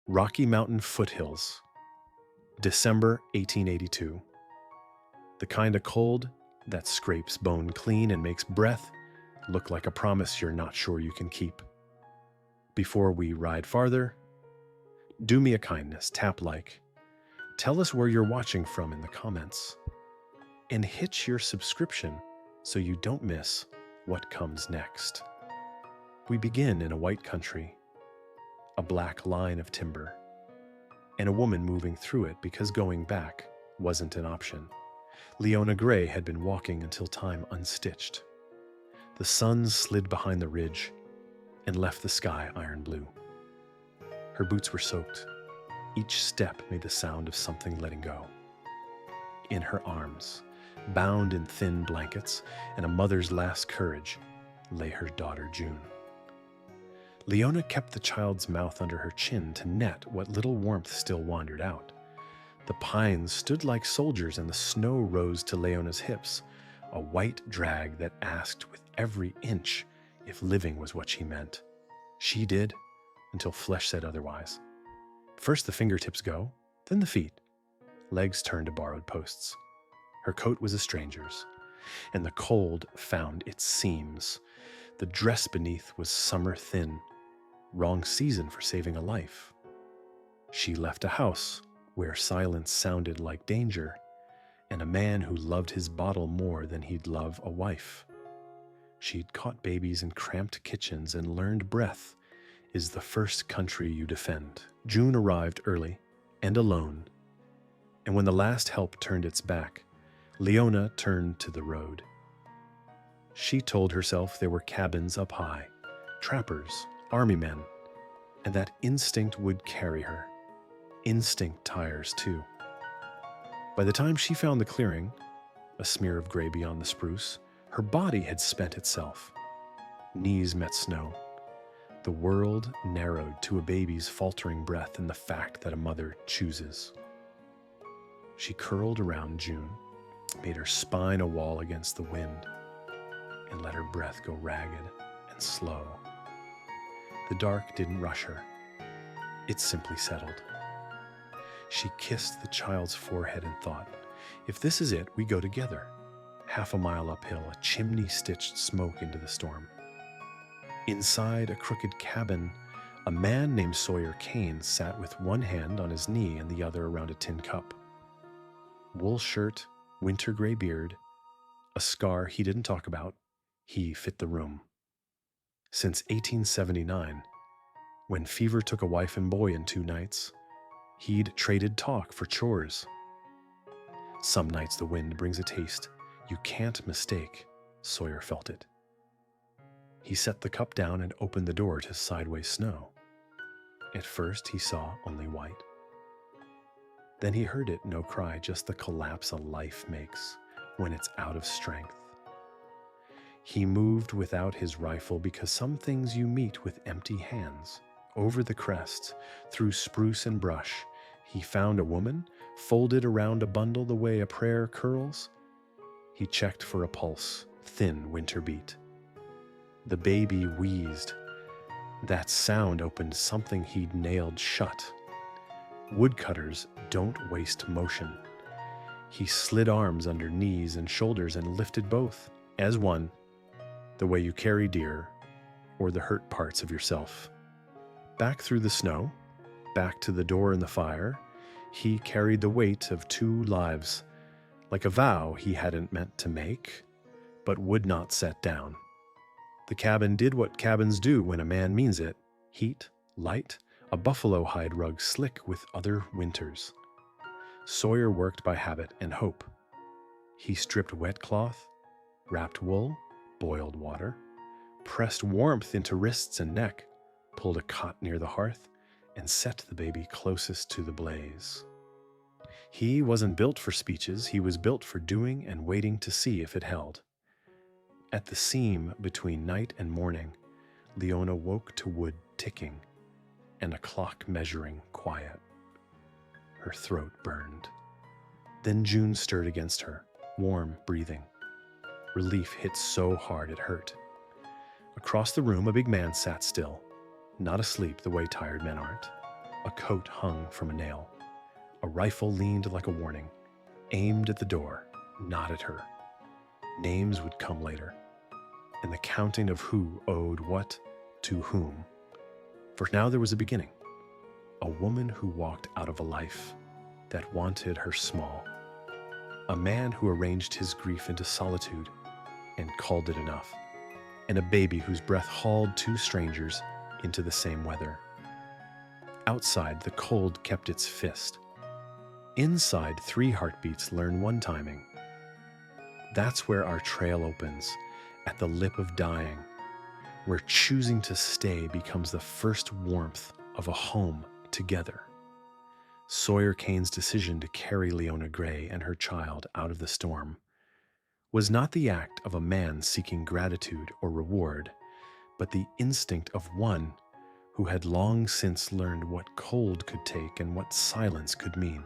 Rocky Mountain foothills, December 1882. The kind of cold that scrapes bone clean and makes breath look like a promise you're not sure you can keep. Before we ride farther, do me a kindness, tap like. Tell us where you're watching from in the comments. And hit your subscription so you don't miss what comes next. We begin in a white country, a black line of timber, and a woman moving through it because going back wasn't an option. Leona Gray had been walking until time unstitched. The sun slid behind the ridge and left the sky iron blue. Her boots were soaked. Each step made the sound of something letting go. In her arms, bound in thin blankets and a mother's last courage, lay her daughter June. Leona kept the child's mouth under her chin to net what little warmth still wandered out. The pines stood like soldiers and the snow rose to Leona's hips, a white drag that asked with every inch if living was what she meant. She did, until flesh said otherwise. First the fingertips go, then the feet. Legs turned to borrowed posts. Her coat was a stranger's, and the cold found its seams. The dress beneath was summer thin, wrong season for saving a life. She left a house where silence sounded like danger, and a man who loved his bottle more than he'd love a wife. She'd caught babies in cramped kitchens and learned breath is the first country you defend. June arrived early and alone, and when the last help turned its back, Leona turned to the road. She told herself there were cabins up high, trappers, army men, and that instinct would carry her. Instinct tires too. By the time she found the clearing, a smear of gray beyond the spruce, her body had spent itself. Knees met snow. The world narrowed to a baby's faltering breath and the fact that a mother chooses. She curled around June, made her spine a wall against the wind, and let her breath go ragged and slow. The dark didn't rush her. It simply settled. She kissed the child's forehead and thought, if this is it, we go together. Half a mile uphill, a chimney stitched smoke into the storm. Inside a crooked cabin, a man named Sawyer Cain sat with one hand on his knee and the other around a tin cup. Wool shirt, winter gray beard, a scar he didn't talk about, he fit the room. Since 1879, when fever took a wife and boy in 2 nights, he'd traded talk for chores. Some nights the wind brings a taste you can't mistake. Sawyer felt it. He set the cup down and opened the door to sideways snow. At first he saw only white. Then he heard it, no cry, just the collapse a life makes when it's out of strength. He moved without his rifle because some things you meet with empty hands. Over the crest, through spruce and brush, he found a woman folded around a bundle the way a prayer curls. He checked for a pulse, thin winter beat. The baby wheezed. That sound opened something he'd nailed shut. Woodcutters don't waste motion. He slid arms under knees and shoulders and lifted both, as one, the way you carry deer or the hurt parts of yourself. Back through the snow, back to the door in the fire, he carried the weight of 2 lives, like a vow he hadn't meant to make, but would not set down. The cabin did what cabins do when a man means it. Heat, light, a buffalo hide rug slick with other winters. Sawyer worked by habit and hope. He stripped wet cloth, wrapped wool, boiled water, pressed warmth into wrists and neck, pulled a cot near the hearth, and set the baby closest to the blaze. He wasn't built for speeches, he was built for doing and waiting to see if it held. At the seam between night and morning, Leona woke to wood ticking and a clock measuring quiet. Her throat burned. Then June stirred against her, warm breathing. Relief hit so hard it hurt. Across the room, a big man sat still, not asleep the way tired men aren't. A coat hung from a nail. A rifle leaned like a warning, aimed at the door, not at her. Names would come later, and the counting of who owed what to whom. For now there was a beginning. A woman who walked out of a life that wanted her small. A man who arranged his grief into solitude and called it enough. And a baby whose breath hauled two strangers into the same weather. Outside, the cold kept its fist. Inside, 3 heartbeats learn one timing. That's where our trail opens, at the lip of dying, where choosing to stay becomes the first warmth of a home together. Sawyer Cain's decision to carry Leona Gray and her child out of the storm was not the act of a man seeking gratitude or reward, but the instinct of one who had long since learned what cold could take and what silence could mean.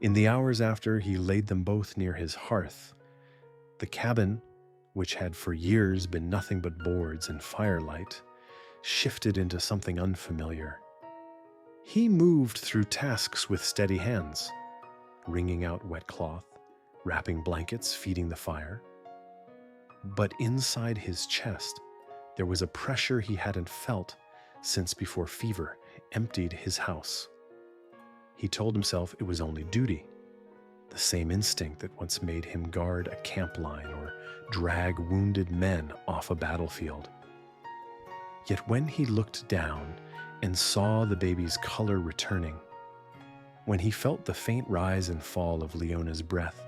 In the hours after, he laid them both near his hearth. The cabin, which had for years been nothing but boards and firelight, shifted into something unfamiliar. He moved through tasks with steady hands, wringing out wet cloth, wrapping blankets, feeding the fire. But inside his chest, there was a pressure he hadn't felt since before fever emptied his house. He told himself it was only duty, the same instinct that once made him guard a camp line or drag wounded men off a battlefield. Yet when he looked down and saw the baby's color returning, when he felt the faint rise and fall of Leona's breath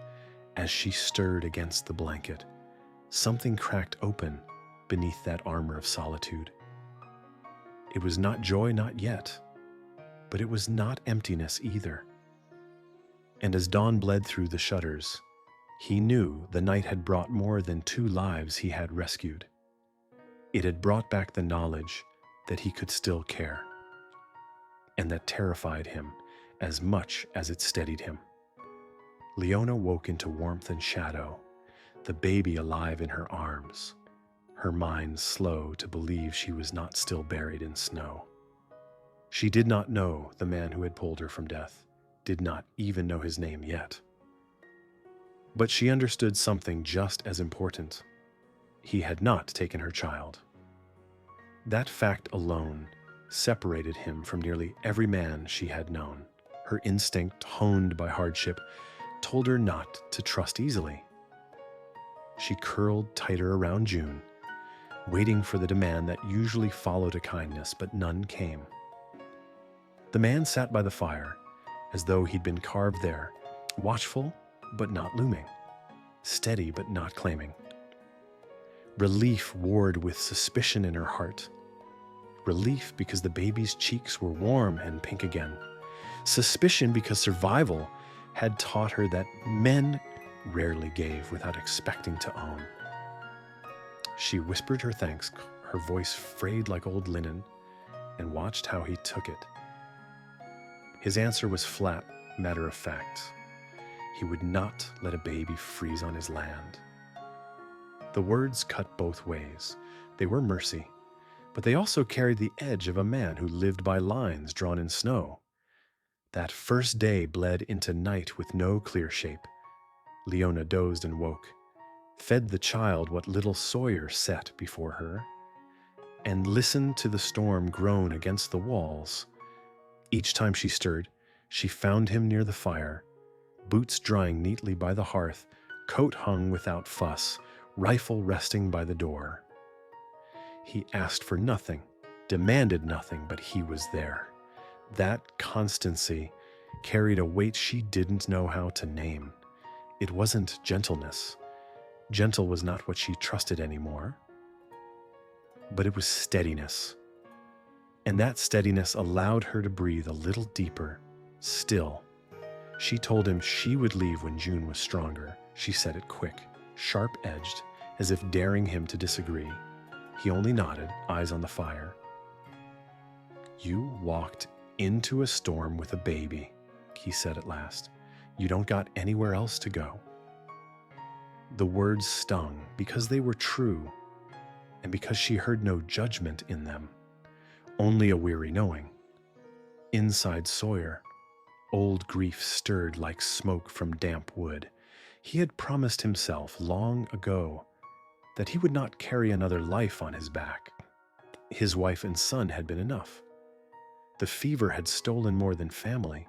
as she stirred against the blanket, something cracked open beneath that armor of solitude. It was not joy, not yet, but it was not emptiness either. And as dawn bled through the shutters, he knew the night had brought more than 2 lives he had rescued. It had brought back the knowledge that he could still care, and that terrified him as much as it steadied him. Leona woke into warmth and shadow, the baby alive in her arms, her mind slow to believe she was not still buried in snow. She did not know the man who had pulled her from death, did not even know his name yet. But she understood something just as important. He had not taken her child. That fact alone separated him from nearly every man she had known. Her instinct, honed by hardship, told her not to trust easily. She curled tighter around June, waiting for the demand that usually followed a kindness, but none came. The man sat by the fire, as though he'd been carved there, watchful but not looming, steady but not claiming. Relief warred with suspicion in her heart. Relief because the baby's cheeks were warm and pink again. Suspicion because survival had taught her that men rarely gave without expecting to own. She whispered her thanks, her voice frayed like old linen, and watched how he took it. His answer was flat, matter of fact. He would not let a baby freeze on his land. The words cut both ways. They were mercy, but they also carried the edge of a man who lived by lines drawn in snow. That first day bled into night with no clear shape. Leona dozed and woke, fed the child what little Sawyer set before her, and listened to the storm groan against the walls. Each time she stirred, she found him near the fire, boots drying neatly by the hearth, coat hung without fuss, rifle resting by the door. He asked for nothing, demanded nothing, but he was there. That constancy carried a weight she didn't know how to name. It wasn't gentleness. Gentle was not what she trusted anymore. But it was steadiness. And that steadiness allowed her to breathe a little deeper, still. She told him she would leave when June was stronger. She said it quick, sharp-edged, as if daring him to disagree. He only nodded, eyes on the fire. "You walked into a storm with a baby," he said at last. "You don't got anywhere else to go." The words stung because they were true, and because she heard no judgment in them, only a weary knowing. Inside Sawyer, old grief stirred like smoke from damp wood. He had promised himself long ago that he would not carry another life on his back. His wife and son had been enough. The fever had stolen more than family.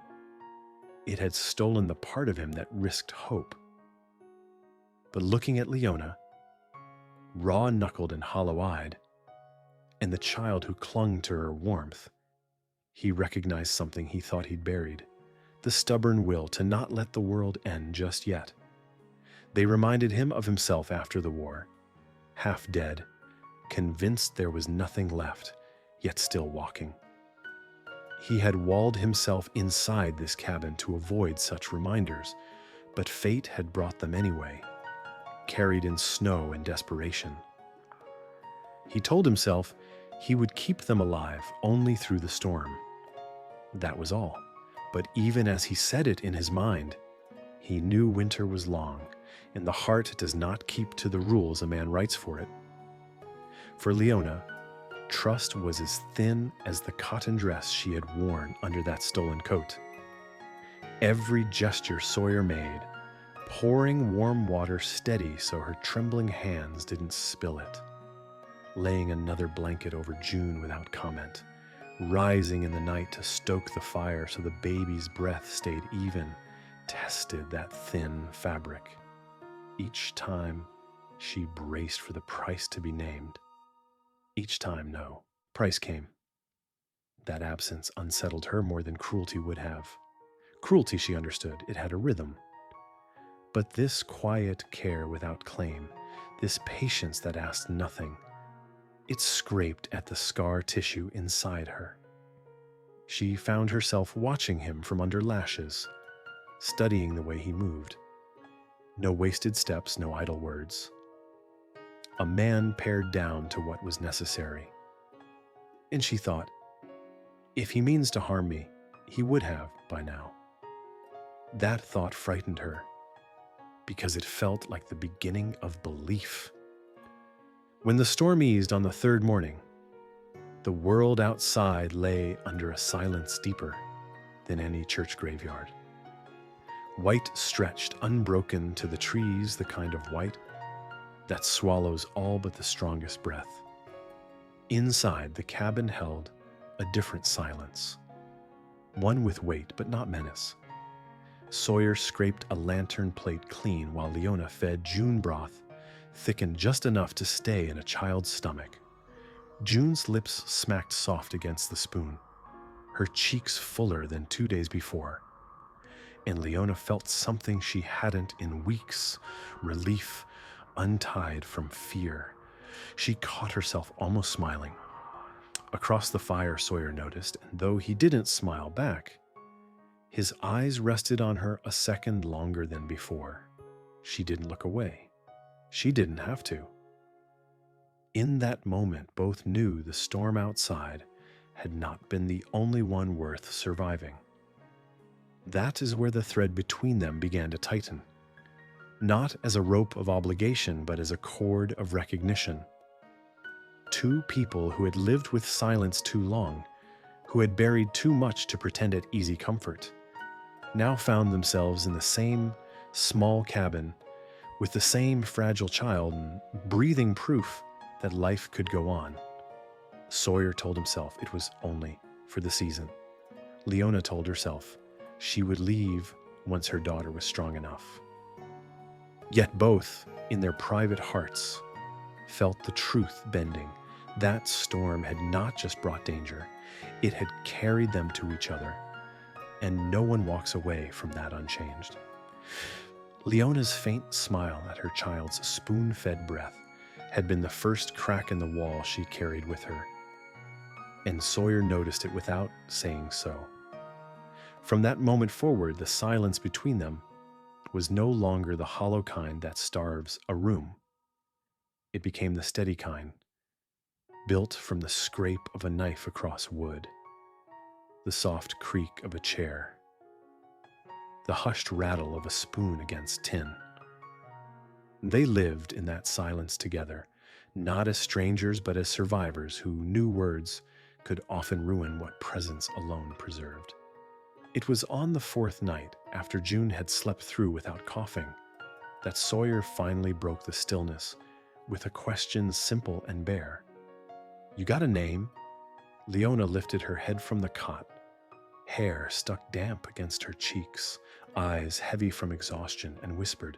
It had stolen the part of him that risked hope. But looking at Leona, raw-knuckled and hollow-eyed, and the child who clung to her warmth, he recognized something he thought he'd buried, the stubborn will to not let the world end just yet. They reminded him of himself after the war, half dead, convinced there was nothing left, yet still walking. He had walled himself inside this cabin to avoid such reminders, but fate had brought them anyway, carried in snow and desperation. He told himself he would keep them alive only through the storm. That was all. But even as he said it in his mind, he knew winter was long, and the heart does not keep to the rules a man writes for it. For Leona, trust was as thin as the cotton dress she had worn under that stolen coat. Every gesture Sawyer made, pouring warm water steady so her trembling hands didn't spill it, laying another blanket over June without comment, rising in the night to stoke the fire so the baby's breath stayed even, tested that thin fabric. Each time, she braced for the price to be named. Each time, no. Price came. That absence unsettled her more than cruelty would have. Cruelty, she understood, it had a rhythm. But this quiet care without claim, this patience that asked nothing, it scraped at the scar tissue inside her. She found herself watching him from under lashes, studying the way he moved. No wasted steps, no idle words. A man pared down to what was necessary. And she thought, if he means to harm me, he would have by now. That thought frightened her, because it felt like the beginning of belief. When the storm eased on the third morning, the world outside lay under a silence deeper than any church graveyard. White stretched unbroken to the trees, the kind of white that swallows all but the strongest breath. Inside, the cabin held a different silence, one with weight but not menace. Sawyer scraped a lantern plate clean while Leona fed June broth, thickened just enough to stay in a child's stomach. June's lips smacked soft against the spoon, her cheeks fuller than 2 days before. And Leona felt something she hadn't in weeks, relief, untied from fear. She caught herself almost smiling. Across the fire, Sawyer noticed, and though he didn't smile back, his eyes rested on her a second longer than before. She didn't look away. She didn't have to. In that moment, both knew the storm outside had not been the only one worth surviving. That is where the thread between them began to tighten, not as a rope of obligation, but as a cord of recognition. Two people who had lived with silence too long, who had buried too much to pretend at easy comfort, now found themselves in the same small cabin with the same fragile child, and breathing proof that life could go on. Sawyer told himself it was only for the season. Leona told herself she would leave once her daughter was strong enough. Yet both, in their private hearts, felt the truth bending. That storm had not just brought danger, it had carried them to each other, and no one walks away from that unchanged. Leona's faint smile at her child's spoon-fed breath had been the first crack in the wall she carried with her, and Sawyer noticed it without saying so. From that moment forward, the silence between them was no longer the hollow kind that starves a room. It became the steady kind, built from the scrape of a knife across wood, the soft creak of a chair, the hushed rattle of a spoon against tin. They lived in that silence together, not as strangers but as survivors who knew words could often ruin what presence alone preserved. It was on the fourth night, after June had slept through without coughing, that Sawyer finally broke the stillness with a question simple and bare. "You got a name?" Leona lifted her head from the cot, hair stuck damp against her cheeks, eyes heavy from exhaustion, and whispered,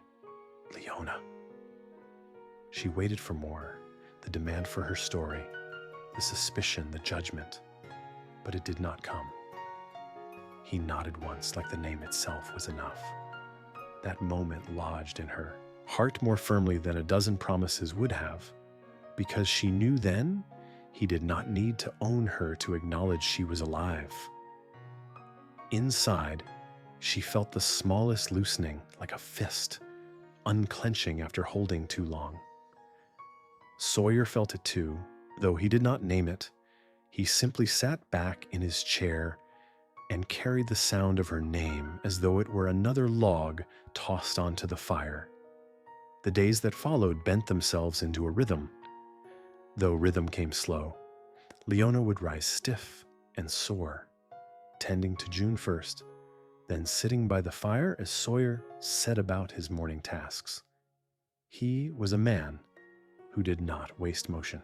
"Leona." She waited for more, the demand for her story, the suspicion, the judgment, but it did not come. He nodded once, like the name itself was enough. That moment lodged in her heart more firmly than a dozen promises would have, because she knew then he did not need to own her to acknowledge she was alive. Inside, she felt the smallest loosening, like a fist, unclenching after holding too long. Sawyer felt it too, though he did not name it. He simply sat back in his chair and carried the sound of her name as though it were another log tossed onto the fire. The days that followed bent themselves into a rhythm. Though rhythm came slow, Leona would rise stiff and sore, tending to June first, then sitting by the fire as Sawyer set about his morning tasks. He was a man who did not waste motion.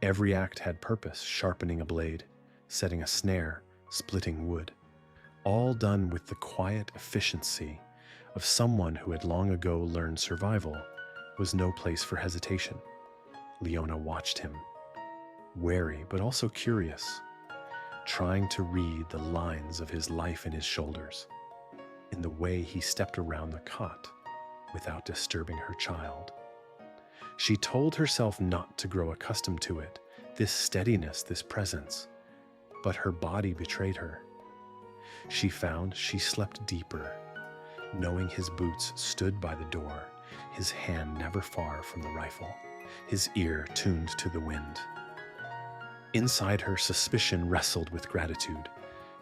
Every act had purpose, sharpening a blade, setting a snare, splitting wood, all done with the quiet efficiency of someone who had long ago learned survival was no place for hesitation. Leona watched him, wary but also curious, trying to read the lines of his life in his shoulders, in the way he stepped around the cot without disturbing her child. She told herself not to grow accustomed to it, this steadiness, this presence, but her body betrayed her. She found she slept deeper, knowing his boots stood by the door, his hand never far from the rifle, his ear tuned to the wind. Inside her, suspicion wrestled with gratitude,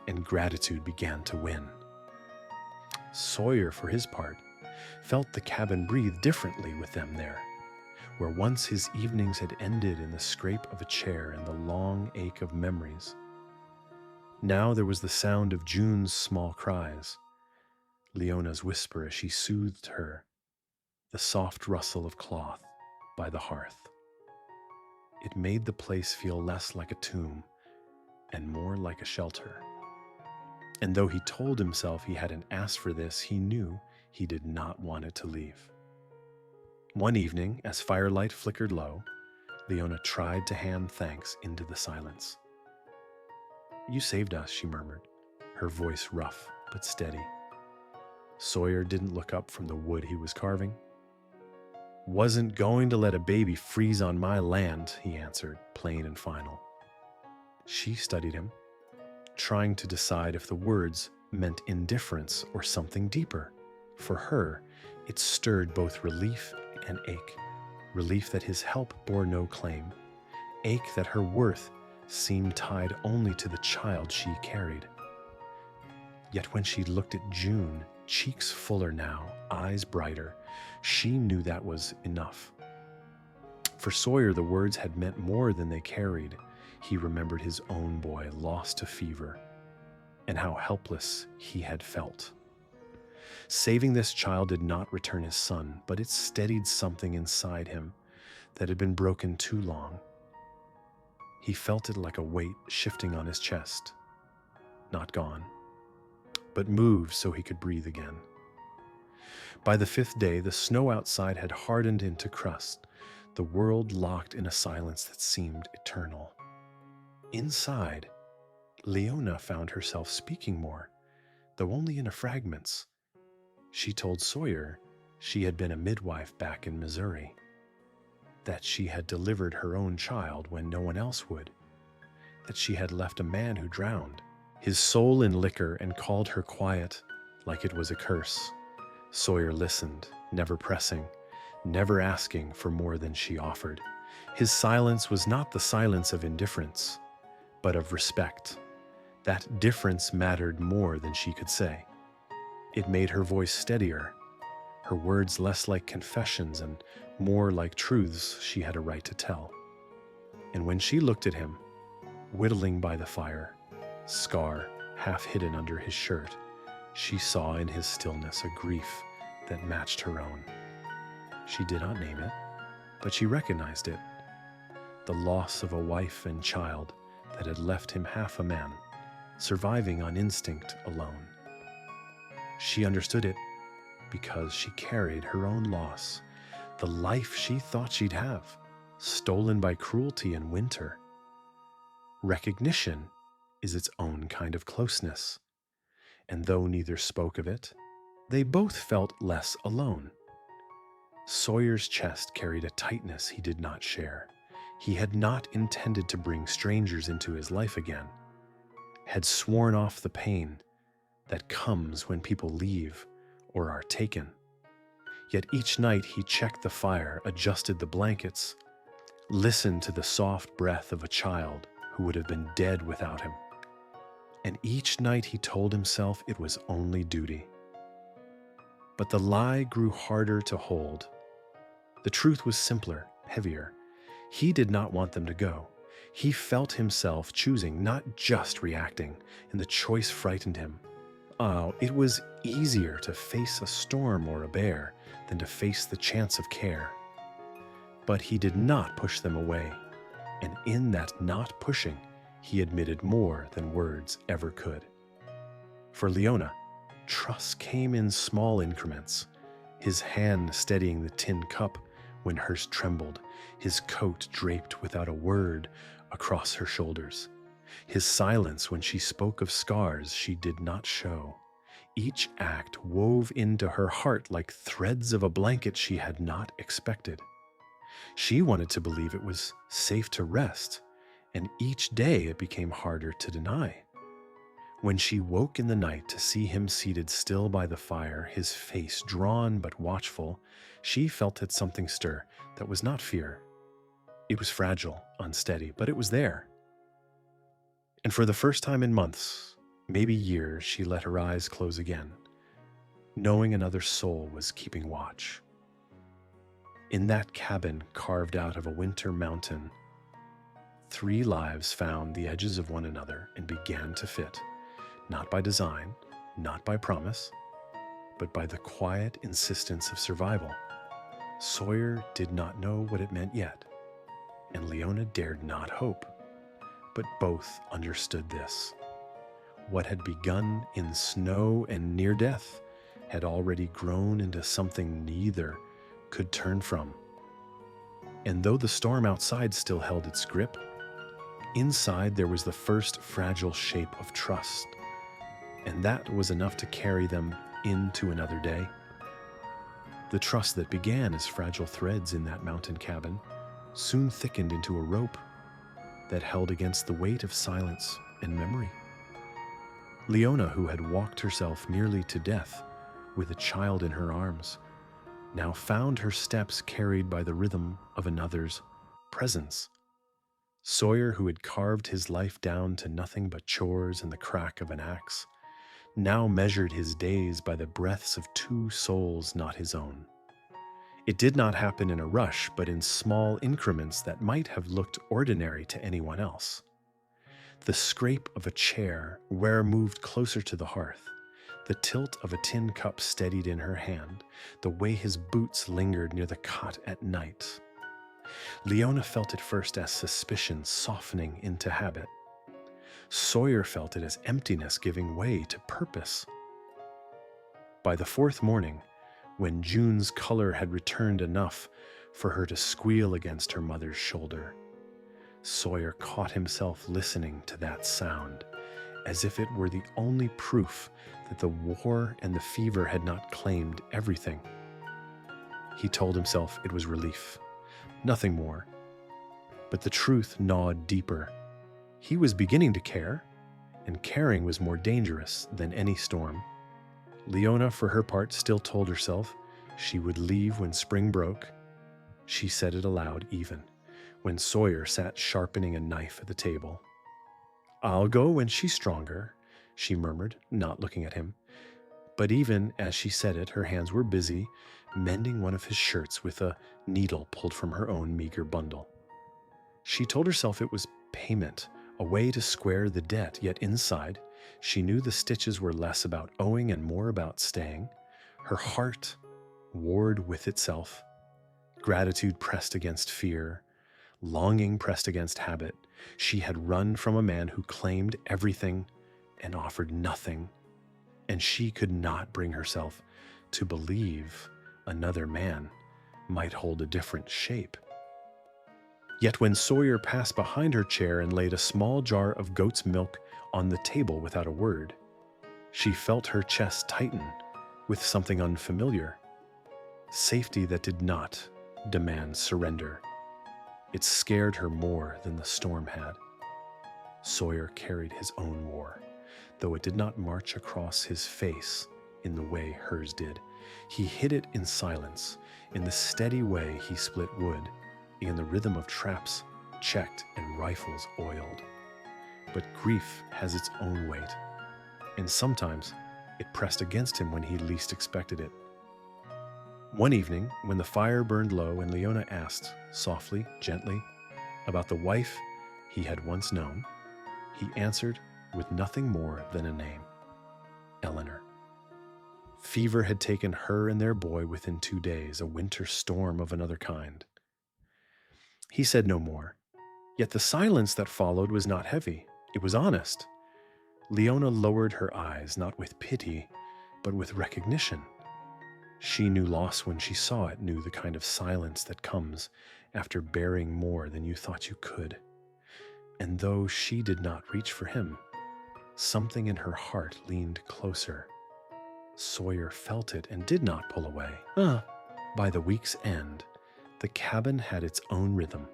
and gratitude began to win. Sawyer, for his part, felt the cabin breathe differently with them there, where once his evenings had ended in the scrape of a chair and the long ache of memories. Now there was the sound of June's small cries, Leona's whisper as she soothed her, the soft rustle of cloth by the hearth. It made the place feel less like a tomb and more like a shelter. And though he told himself he hadn't asked for this, he knew he did not want it to leave. One evening, as firelight flickered low, Leona tried to hand thanks into the silence. "You saved us," she murmured, her voice rough but steady. Sawyer didn't look up from the wood he was carving. "Wasn't going to let a baby freeze on my land," he answered, plain and final. She studied him, trying to decide if the words meant indifference or something deeper. For her, it stirred both relief and ache. Relief that his help bore no claim, ache that her worth seemed tied only to the child she carried. Yet when she looked at June, cheeks fuller now, eyes brighter, she knew that was enough. For Sawyer, the words had meant more than they carried. He remembered his own boy lost to fever, and how helpless he had felt. Saving this child did not return his son, but it steadied something inside him that had been broken too long. He felt it like a weight shifting on his chest, not gone, but moved so he could breathe again. By the fifth day, the snow outside had hardened into crust, the world locked in a silence that seemed eternal. Inside, Leona found herself speaking more, though only in fragments. She told Sawyer she had been a midwife back in Missouri, that she had delivered her own child when no one else would, that she had left a man who drowned, his soul in liquor, and called her quiet like it was a curse. Sawyer listened, never pressing, never asking for more than she offered. His silence was not the silence of indifference, but of respect. That difference mattered more than she could say. It made her voice steadier, her words less like confessions and more like truths she had a right to tell. And when she looked at him, Whittling by the fire, Scar half hidden under his shirt, she saw in his stillness a grief that matched her own. She did not name it, but she recognized it. The loss of a wife and child that had left him half a man, surviving on instinct alone. She understood it because she carried her own loss, the life she thought she'd have, stolen by cruelty and winter. Recognition is its own kind of closeness, and though neither spoke of it, they both felt less alone. Sawyer's chest carried a tightness he did not share. He had not intended to bring strangers into his life again, had sworn off the pain that comes when people leave or are taken. Yet each night he checked the fire, adjusted the blankets, listened to the soft breath of a child who would have been dead without him. And each night he told himself it was only duty. But the lie grew harder to hold. The truth was simpler, heavier. He did not want them to go. He felt himself choosing, not just reacting, and the choice frightened him. Oh, it was easier to face a storm or a bear than to face the chance of care. But he did not push them away, and in that not pushing, he admitted more than words ever could. For Leona, trust came in small increments, his hand steadying the tin cup when hers trembled, his coat draped without a word across her shoulders, his silence when she spoke of scars she did not show. Each act wove into her heart like threads of a blanket she had not expected. She wanted to believe it was safe to rest, and each day it became harder to deny. When she woke in the night to see him seated still by the fire, his face drawn but watchful, she felt that something stir that was not fear. It was fragile, unsteady, but it was there. And for the first time in months, maybe years, she let her eyes close again, knowing another soul was keeping watch. In that cabin carved out of a winter mountain, 3 lives found the edges of one another and began to fit, not by design, not by promise, but by the quiet insistence of survival. Sawyer did not know what it meant yet, and Leona dared not hope, but both understood this. What had begun in snow and near death had already grown into something neither could turn from. And though the storm outside still held its grip, inside there was the first fragile shape of trust, and that was enough to carry them into another day. The trust that began as fragile threads in that mountain cabin soon thickened into a rope that held against the weight of silence and memory. Leona, who had walked herself nearly to death with a child in her arms, now found her steps carried by the rhythm of another's presence. Sawyer, who had carved his life down to nothing but chores and the crack of an axe, now measured his days by the breaths of 2 souls not his own. It did not happen in a rush, but in small increments that might have looked ordinary to anyone else. The scrape of a chair, Ware moved closer to the hearth, the tilt of a tin cup steadied in her hand, the way his boots lingered near the cot at night. Leona felt it first as suspicion softening into habit. Sawyer felt it as emptiness giving way to purpose. By the 4th morning, when June's color had returned enough for her to squeal against her mother's shoulder, Sawyer caught himself listening to that sound, as if it were the only proof that the war and the fever had not claimed everything. He told himself it was relief, nothing more. But the truth gnawed deeper. He was beginning to care, and caring was more dangerous than any storm. Leona, for her part, still told herself she would leave when spring broke. She said it aloud even, when Sawyer sat sharpening a knife at the table. "I'll go when she's stronger," she murmured, not looking at him. But even as she said it, her hands were busy mending one of his shirts with a needle pulled from her own meager bundle. She told herself it was payment, a way to square the debt, yet inside, she knew the stitches were less about owing and more about staying. Her heart warred with itself. Gratitude pressed against fear, longing pressed against habit. She had run from a man who claimed everything and offered nothing, and she could not bring herself to believe another man might hold a different shape. Yet when Sawyer passed behind her chair and laid a small jar of goat's milk on the table without a word, she felt her chest tighten with something unfamiliar, safety that did not demand surrender. It scared her more than the storm had. Sawyer carried his own war, though it did not march across his face in the way hers did. He hid it in silence, in the steady way he split wood, in the rhythm of traps checked and rifles oiled. But grief has its own weight, and sometimes it pressed against him when he least expected it. One evening, when the fire burned low and Leona asked, softly, gently, about the wife he had once known, he answered with nothing more than a name: Eleanor. Fever had taken her and their boy within 2 days, a winter storm of another kind. He said no more, yet the silence that followed was not heavy. It was honest. Leona lowered her eyes, not with pity, but with recognition. She knew loss when she saw it, knew the kind of silence that comes after bearing more than you thought you could. And though she did not reach for him, something in her heart leaned closer. Sawyer felt it and did not pull away. By the week's end, the cabin had its own rhythm.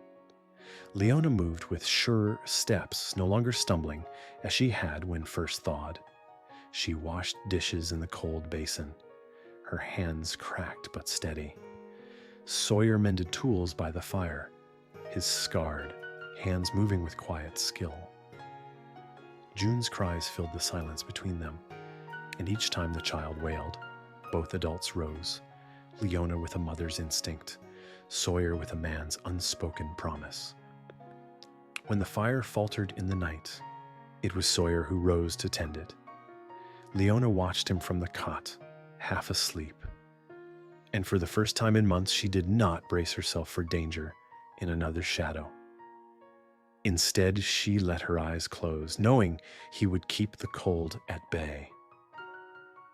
Leona moved with sure steps, no longer stumbling as she had when first thawed. She washed dishes in the cold basin, her hands cracked but steady. Sawyer mended tools by the fire, his scarred, hands moving with quiet skill. June's cries filled the silence between them, and each time the child wailed, both adults rose, Leona with a mother's instinct, Sawyer with a man's unspoken promise. When the fire faltered in the night, it was Sawyer who rose to tend it. Leona watched him from the cot, half asleep, and for the first time in months she did not brace herself for danger in another's shadow. Instead, she let her eyes close, knowing he would keep the cold at bay.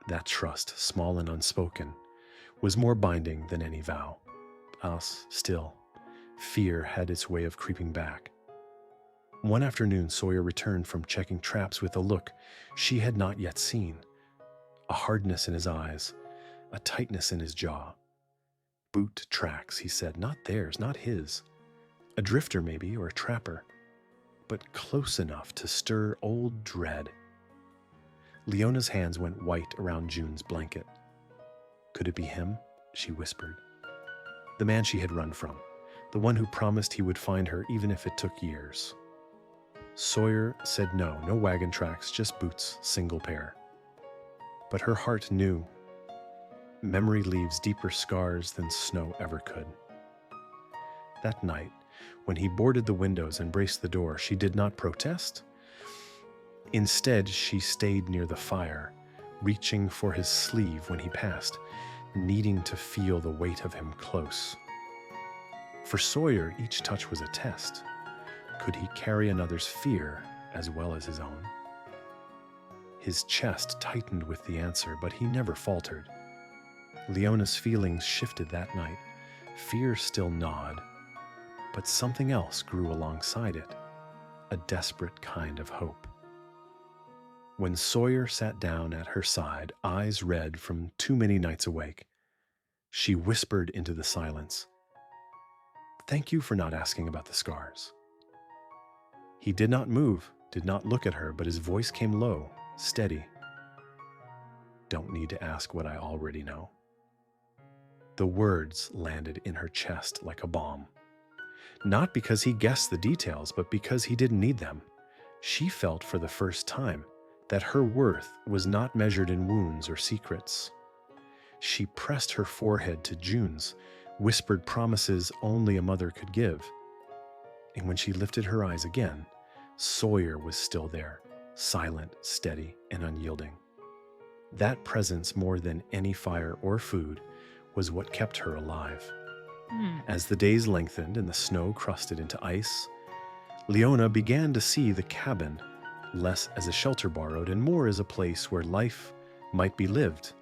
That trust, small and unspoken, was more binding than any vow. Still, fear had its way of creeping back. One afternoon, Sawyer returned from checking traps with a look she had not yet seen, a hardness in his eyes, a tightness in his jaw. Boot tracks, he said, not theirs, not his. A drifter maybe, or a trapper, but close enough to stir old dread. Leona's hands went white around June's blanket. Could it be him? She whispered. The man she had run from, the one who promised he would find her even if it took years. Sawyer said no wagon tracks, just boots, single pair. But her heart knew. Memory leaves deeper scars than snow ever could. That night, when he boarded the windows and braced the door, she did not protest. Instead, she stayed near the fire, reaching for his sleeve when he passed, needing to feel the weight of him close. For Sawyer, each touch was a test. Could he carry another's fear as well as his own? His chest tightened with the answer, but he never faltered. Leona's feelings shifted that night. Fear still gnawed, but something else grew alongside it, a desperate kind of hope. When Sawyer sat down at her side, eyes red from too many nights awake, she whispered into the silence, "Thank you for not asking about the scars." He did not move, did not look at her, but his voice came low, steady. "Don't need to ask what I already know." The words landed in her chest like a bomb. Not because he guessed the details, but because he didn't need them. She felt for the first time that her worth was not measured in wounds or secrets. She pressed her forehead to June's, whispered promises only a mother could give. And when she lifted her eyes again, Sawyer was still there, silent, steady, and unyielding. That presence, more than any fire or food, was what kept her alive. As the days lengthened and the snow crusted into ice, Leona began to see the cabin less as a shelter borrowed and more as a place where life might be lived.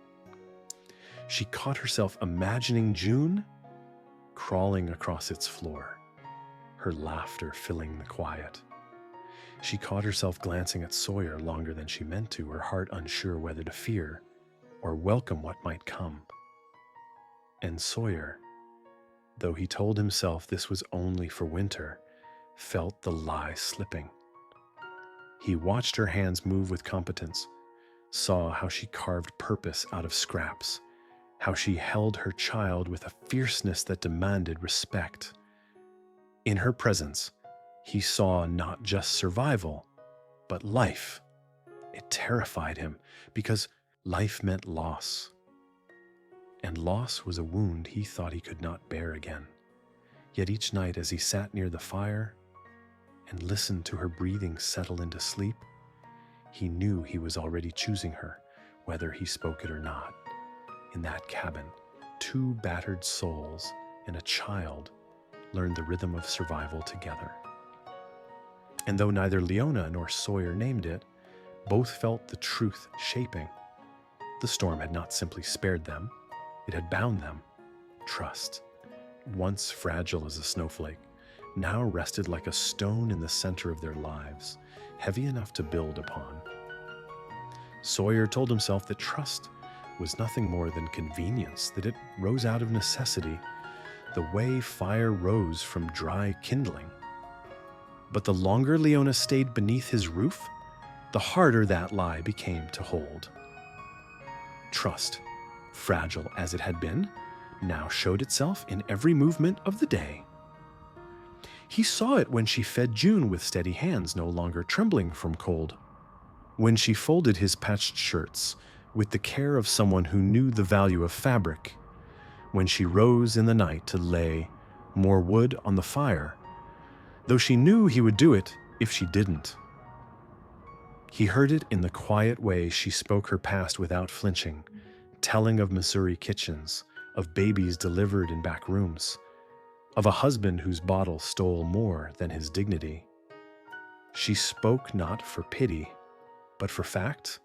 She caught herself imagining June crawling across its floor, her laughter filling the quiet. She caught herself glancing at Sawyer longer than she meant to, her heart unsure whether to fear or welcome what might come. And Sawyer, though he told himself this was only for winter, felt the lie slipping. He watched her hands move with competence, saw how she carved purpose out of scraps, how she held her child with a fierceness that demanded respect. In her presence, he saw not just survival, but life. It terrified him because life meant loss. And loss was a wound he thought he could not bear again. Yet each night as he sat near the fire and listened to her breathing settle into sleep, he knew he was already choosing her, whether he spoke it or not. In that cabin, two battered souls and a child learned the rhythm of survival together. And though neither Leona nor Sawyer named it, both felt the truth shaping. The storm had not simply spared them, it had bound them. Trust, once fragile as a snowflake, now rested like a stone in the center of their lives, heavy enough to build upon. Sawyer told himself that trust was nothing more than convenience, that it rose out of necessity, the way fire rose from dry kindling. But the longer Leona stayed beneath his roof, the harder that lie became to hold. Trust, fragile as it had been, now showed itself in every movement of the day. He saw it when she fed June with steady hands, no longer trembling from cold. When she folded his patched shirts with the care of someone who knew the value of fabric. When she rose in the night to lay more wood on the fire, though she knew he would do it if she didn't. He heard it in the quiet way she spoke her past without flinching, telling of Missouri kitchens, of babies delivered in back rooms, of a husband whose bottle stole more than his dignity. She spoke not for pity, but for fact,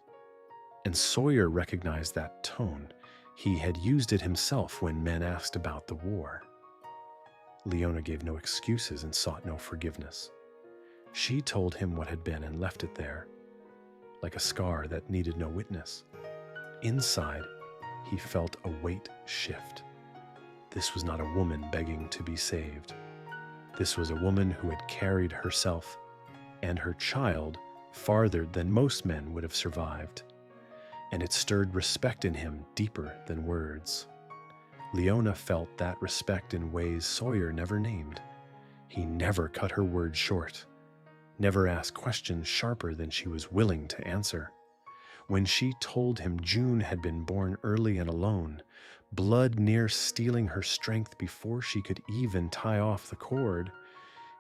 and Sawyer recognized that tone. He had used it himself when men asked about the war. Leona gave no excuses and sought no forgiveness. She told him what had been and left it there, like a scar that needed no witness. Inside, he felt a weight shift. This was not a woman begging to be saved. This was a woman who had carried herself and her child farther than most men would have survived, and it stirred respect in him deeper than words. Leona felt that respect in ways Sawyer never named. He never cut her words short, never asked questions sharper than she was willing to answer. When she told him June had been born early and alone, blood near stealing her strength before she could even tie off the cord,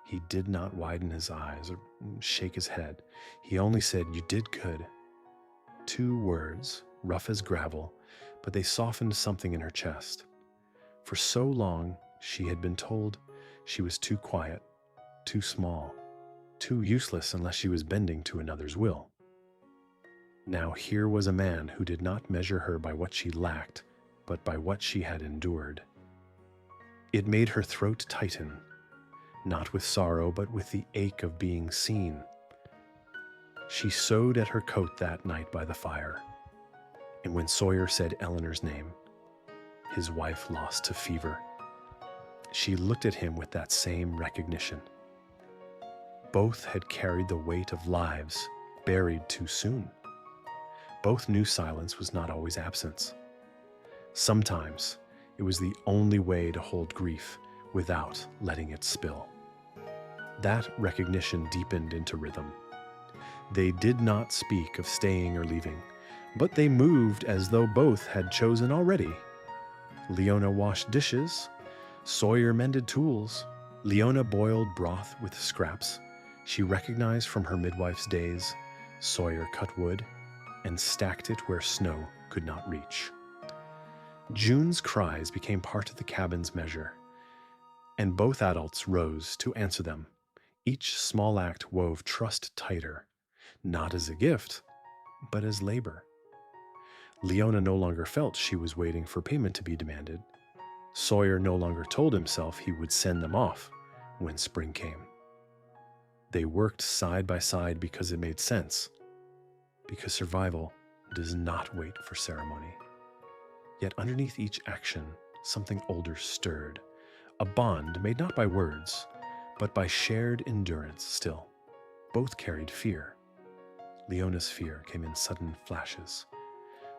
he did not widen his eyes or shake his head. He only said, "You did good." 2 words, rough as gravel, but they softened something in her chest. For so long, she had been told she was too quiet, too small, too useless unless she was bending to another's will. Now here was a man who did not measure her by what she lacked, but by what she had endured. It made her throat tighten, not with sorrow, but with the ache of being seen. She sewed at her coat that night by the fire, and when Sawyer said Eleanor's name, his wife lost to fever. She looked at him with that same recognition. Both had carried the weight of lives buried too soon. Both knew silence was not always absence. Sometimes it was the only way to hold grief without letting it spill. That recognition deepened into rhythm. They did not speak of staying or leaving, but they moved as though both had chosen already. Leona washed dishes, Sawyer mended tools. Leona boiled broth with scraps. She recognized from her midwife's days Sawyer cut wood and stacked it where snow could not reach. June's cries became part of the cabin's measure, and both adults rose to answer them. Each small act wove trust tighter, not as a gift, but as labor. Leona no longer felt she was waiting for payment to be demanded. Sawyer no longer told himself he would send them off when spring came. They worked side by side because it made sense, because survival does not wait for ceremony. Yet underneath each action, something older stirred, a bond made not by words, but by shared endurance still. Both carried fear. Leona's fear came in sudden flashes,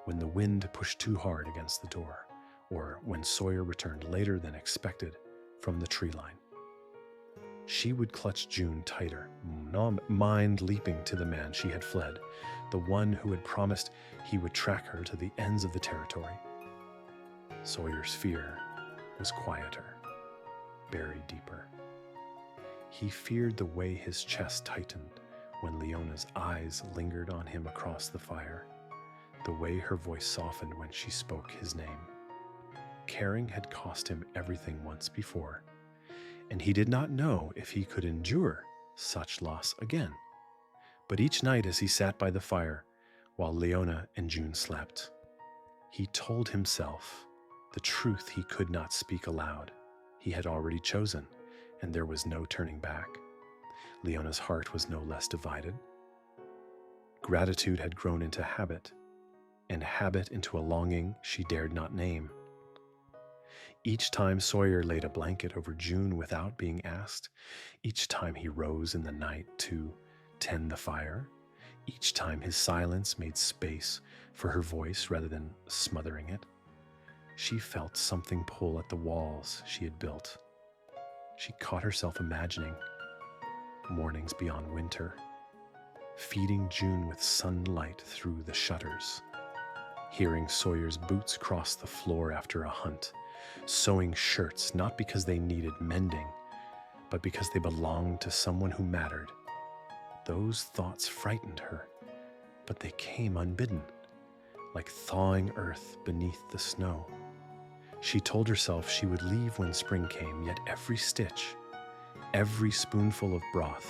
when the wind pushed too hard against the door, or when Sawyer returned later than expected from the tree line. She would clutch June tighter, mind leaping to the man she had fled, the one who had promised he would track her to the ends of the territory. Sawyer's fear was quieter, buried deeper. He feared the way his chest tightened when Leona's eyes lingered on him across the fire, the way her voice softened when she spoke his name. Caring had cost him everything once before, and he did not know if he could endure such loss again. But each night as he sat by the fire, while Leona and June slept, he told himself the truth he could not speak aloud. He had already chosen, and there was no turning back. Leona's heart was no less divided. Gratitude had grown into habit, and habit into a longing she dared not name. Each time Sawyer laid a blanket over June without being asked, each time he rose in the night to tend the fire, each time his silence made space for her voice rather than smothering it, she felt something pull at the walls she had built. She caught herself imagining mornings beyond winter, feeding June with sunlight through the shutters, hearing Sawyer's boots cross the floor after a hunt, sewing shirts not because they needed mending, but because they belonged to someone who mattered. Those thoughts frightened her, but they came unbidden, like thawing earth beneath the snow. She told herself she would leave when spring came, yet every stitch, every spoonful of broth,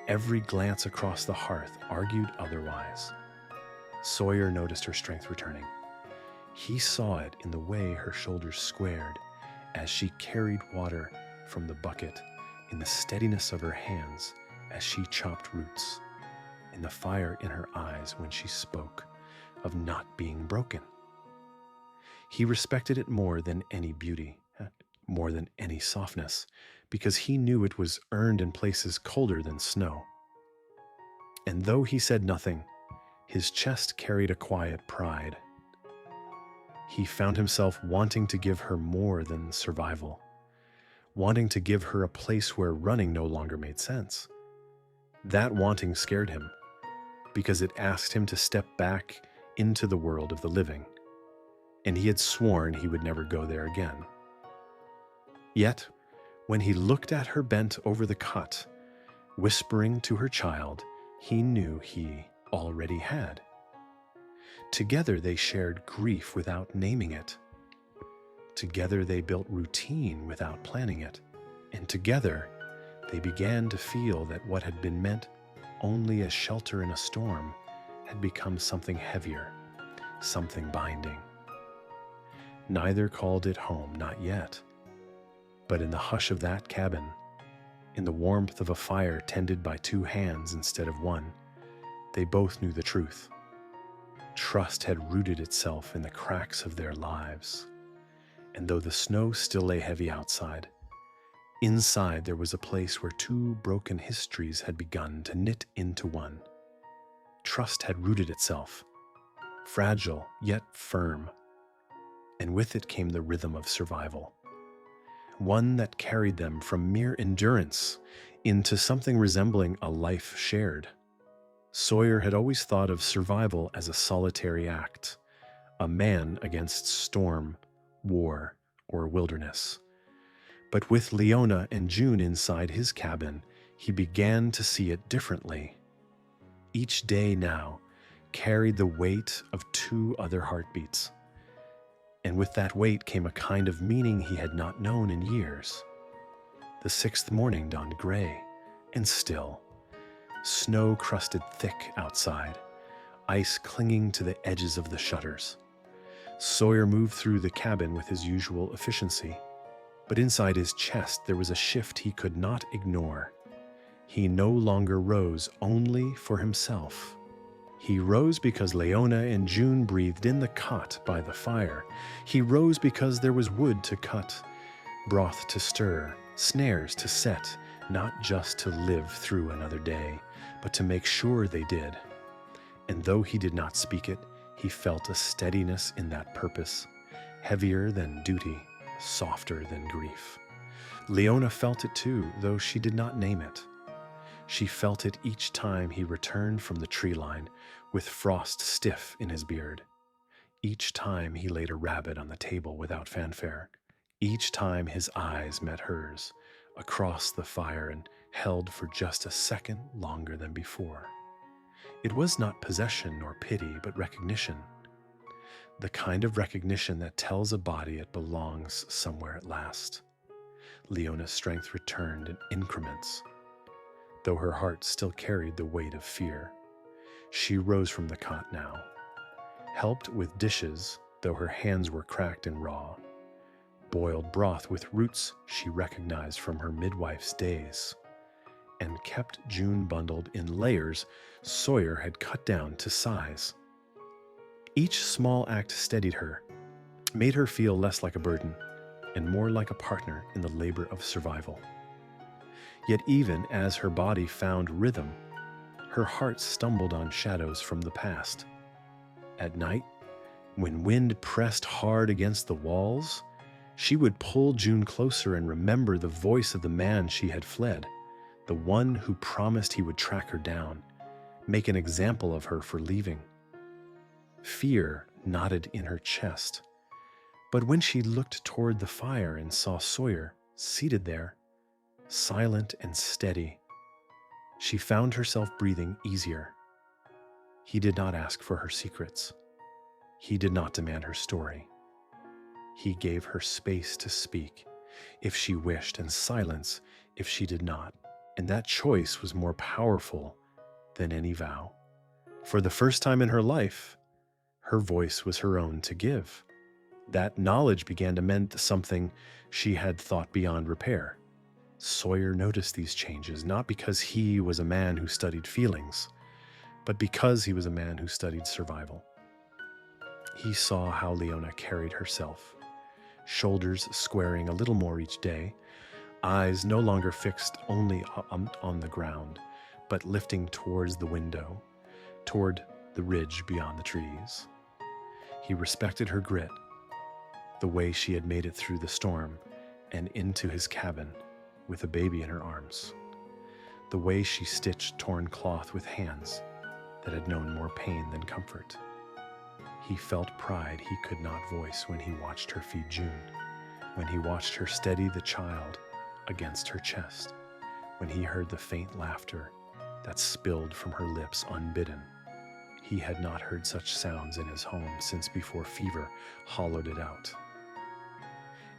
every glance across the hearth argued otherwise. Sawyer noticed her strength returning. He saw it in the way her shoulders squared as she carried water from the bucket, in the steadiness of her hands as she chopped roots, in the fire in her eyes when she spoke of not being broken. He respected it more than any beauty, more than any softness, because he knew it was earned in places colder than snow. And though he said nothing, his chest carried a quiet pride. He found himself wanting to give her more than survival, wanting to give her a place where running no longer made sense. That wanting scared him, because it asked him to step back into the world of the living, and he had sworn he would never go there again. Yet, when he looked at her bent over the cot, whispering to her child, he knew he already had. Together they shared grief without naming it. Together they built routine without planning it. And together they began to feel that what had been meant only as shelter in a storm had become something heavier, something binding. Neither called it home, not yet. But in the hush of that cabin, in the warmth of a fire tended by two hands instead of one, they both knew the truth. Trust had rooted itself in the cracks of their lives. And though the snow still lay heavy outside, inside there was a place where two broken histories had begun to knit into one. Trust had rooted itself, fragile yet firm, and with it came the rhythm of survival, one that carried them from mere endurance into something resembling a life shared. Sawyer had always thought of survival as a solitary act, a man against storm, war, or wilderness. But with Leona and June inside his cabin, he began to see it differently. Each day now carried the weight of 2 other heartbeats, and with that weight came a kind of meaning he had not known in years. The 6th morning dawned gray and still, snow crusted thick outside, ice clinging to the edges of the shutters. Sawyer moved through the cabin with his usual efficiency, but inside his chest there was a shift he could not ignore. He no longer rose only for himself. He rose because Leona and June breathed in the cot by the fire. He rose because there was wood to cut, broth to stir, snares to set, not just to live through another day, but to make sure they did. And though he did not speak it, he felt a steadiness in that purpose, heavier than duty, softer than grief. Leona felt it too, though she did not name it. She felt it each time he returned from the tree line with frost stiff in his beard. Each time he laid a rabbit on the table without fanfare. Each time his eyes met hers across the fire and held for just a second longer than before. It was not possession nor pity, but recognition. The kind of recognition that tells a body it belongs somewhere at last. Leona's strength returned in increments, though her heart still carried the weight of fear. She rose from the cot now, helped with dishes, though her hands were cracked and raw. Boiled broth with roots she recognized from her midwife's days, and kept June bundled in layers Sawyer had cut down to size. Each small act steadied her, made her feel less like a burden and more like a partner in the labor of survival. Yet even as her body found rhythm, her heart stumbled on shadows from the past. At night, when wind pressed hard against the walls, she would pull June closer and remember the voice of the man she had fled, the one who promised he would track her down, make an example of her for leaving. Fear knotted in her chest, but when she looked toward the fire and saw Sawyer seated there, silent and steady, she found herself breathing easier. He did not ask for her secrets. He did not demand her story. He gave her space to speak, if she wished, and silence if she did not. And that choice was more powerful than any vow. For the first time in her life, her voice was her own to give. That knowledge began to mend something she had thought beyond repair. Sawyer noticed these changes, not because he was a man who studied feelings, but because he was a man who studied survival. He saw how Leona carried herself, shoulders squaring a little more each day, eyes no longer fixed only on the ground, but lifting towards the window, toward the ridge beyond the trees. He respected her grit, the way she had made it through the storm and into his cabin with a baby in her arms, the way she stitched torn cloth with hands that had known more pain than comfort. He felt pride he could not voice when he watched her feed June, when he watched her steady the child against her chest, when he heard the faint laughter that spilled from her lips unbidden. He had not heard such sounds in his home since before fever hollowed it out.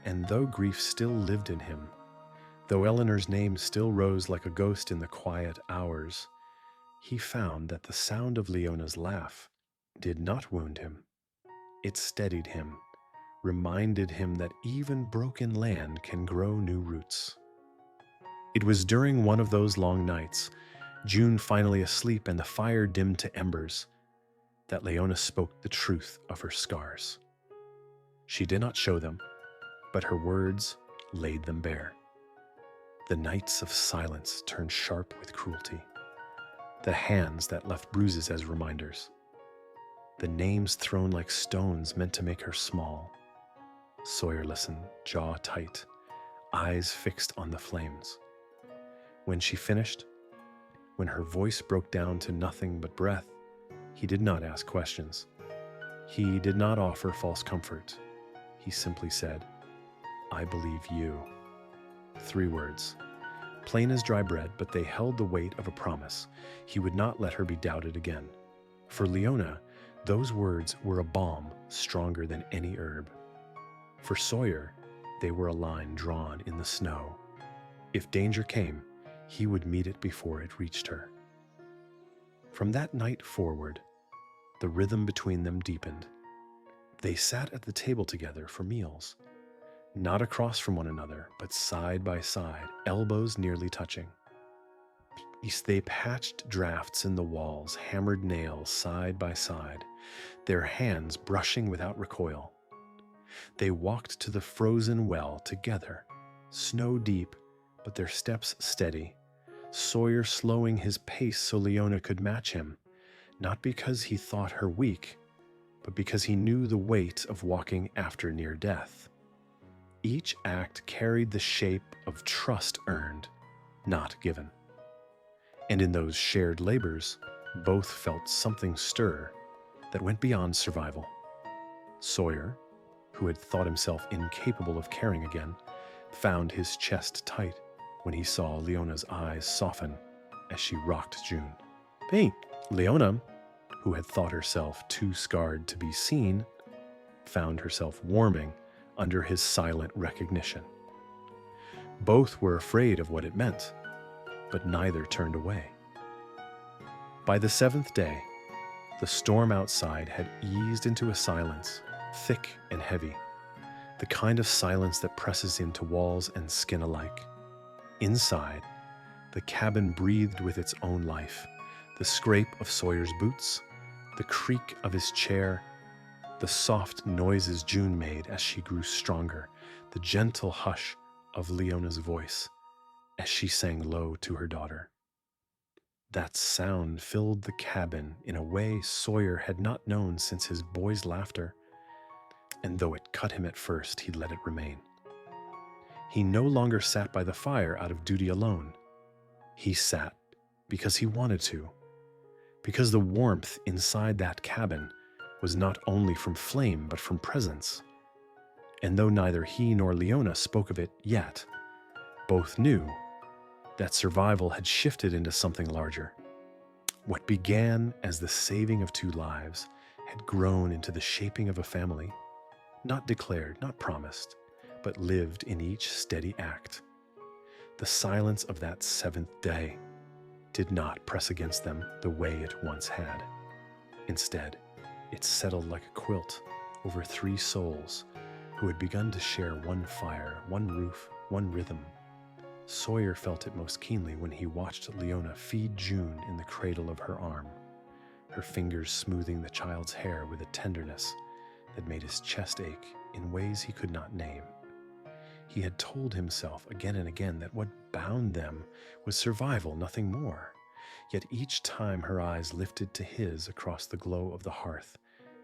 And though grief still lived in him, though Eleanor's name still rose like a ghost in the quiet hours, he found that the sound of Leona's laugh did not wound him. It steadied him, reminded him that even broken land can grow new roots. It was during one of those long nights, June finally asleep and the fire dimmed to embers, that Leona spoke the truth of her scars. She did not show them, but her words laid them bare. The nights of silence turned sharp with cruelty, the hands that left bruises as reminders, the names thrown like stones meant to make her small. Sawyer listened, jaw tight, eyes fixed on the flames. When she finished, when her voice broke down to nothing but breath, he did not ask questions. He did not offer false comfort. He simply said, "I believe you." 3 words, plain as dry bread, but they held the weight of a promise. He would not let her be doubted again. For Leona, those words were a balm stronger than any herb. For Sawyer, they were a line drawn in the snow. If danger came, he would meet it before it reached her. From that night forward, the rhythm between them deepened. They sat at the table together for meals, not across from one another, but side by side, elbows nearly touching. They patched drafts in the walls, hammered nails side by side, their hands brushing without recoil. They walked to the frozen well together, snow deep, but their steps steady, Sawyer slowing his pace so Leona could match him, not because he thought her weak, but because he knew the weight of walking after near death. Each act carried the shape of trust earned, not given. And in those shared labors, both felt something stir that went beyond survival. Sawyer, who had thought himself incapable of caring again, found his chest tight when he saw Leona's eyes soften as she rocked June. Hey, Leona, who had thought herself too scarred to be seen, found herself warming under his silent recognition. Both were afraid of what it meant, but neither turned away. By the seventh day, the storm outside had eased into a silence, thick and heavy, the kind of silence that presses into walls and skin alike. Inside, the cabin breathed with its own life, the scrape of Sawyer's boots, the creak of his chair, the soft noises June made as she grew stronger, the gentle hush of Leona's voice as she sang low to her daughter. That sound filled the cabin in a way Sawyer had not known since his boy's laughter, and though it cut him at first, he let it remain. He no longer sat by the fire out of duty alone. He sat because he wanted to, because the warmth inside that cabin was not only from flame but from presence. And though neither he nor Leona spoke of it yet, both knew that survival had shifted into something larger. What began as the saving of two lives had grown into the shaping of a family, not declared, not promised, but lived in each steady act. The silence of that seventh day did not press against them the way it once had. Instead, it settled like a quilt over three souls who had begun to share one fire, one roof, one rhythm. Sawyer felt it most keenly when he watched Leona feed June in the cradle of her arm, her fingers smoothing the child's hair with a tenderness that made his chest ache in ways he could not name. He had told himself again and again that what bound them was survival, nothing more. Yet each time her eyes lifted to his across the glow of the hearth,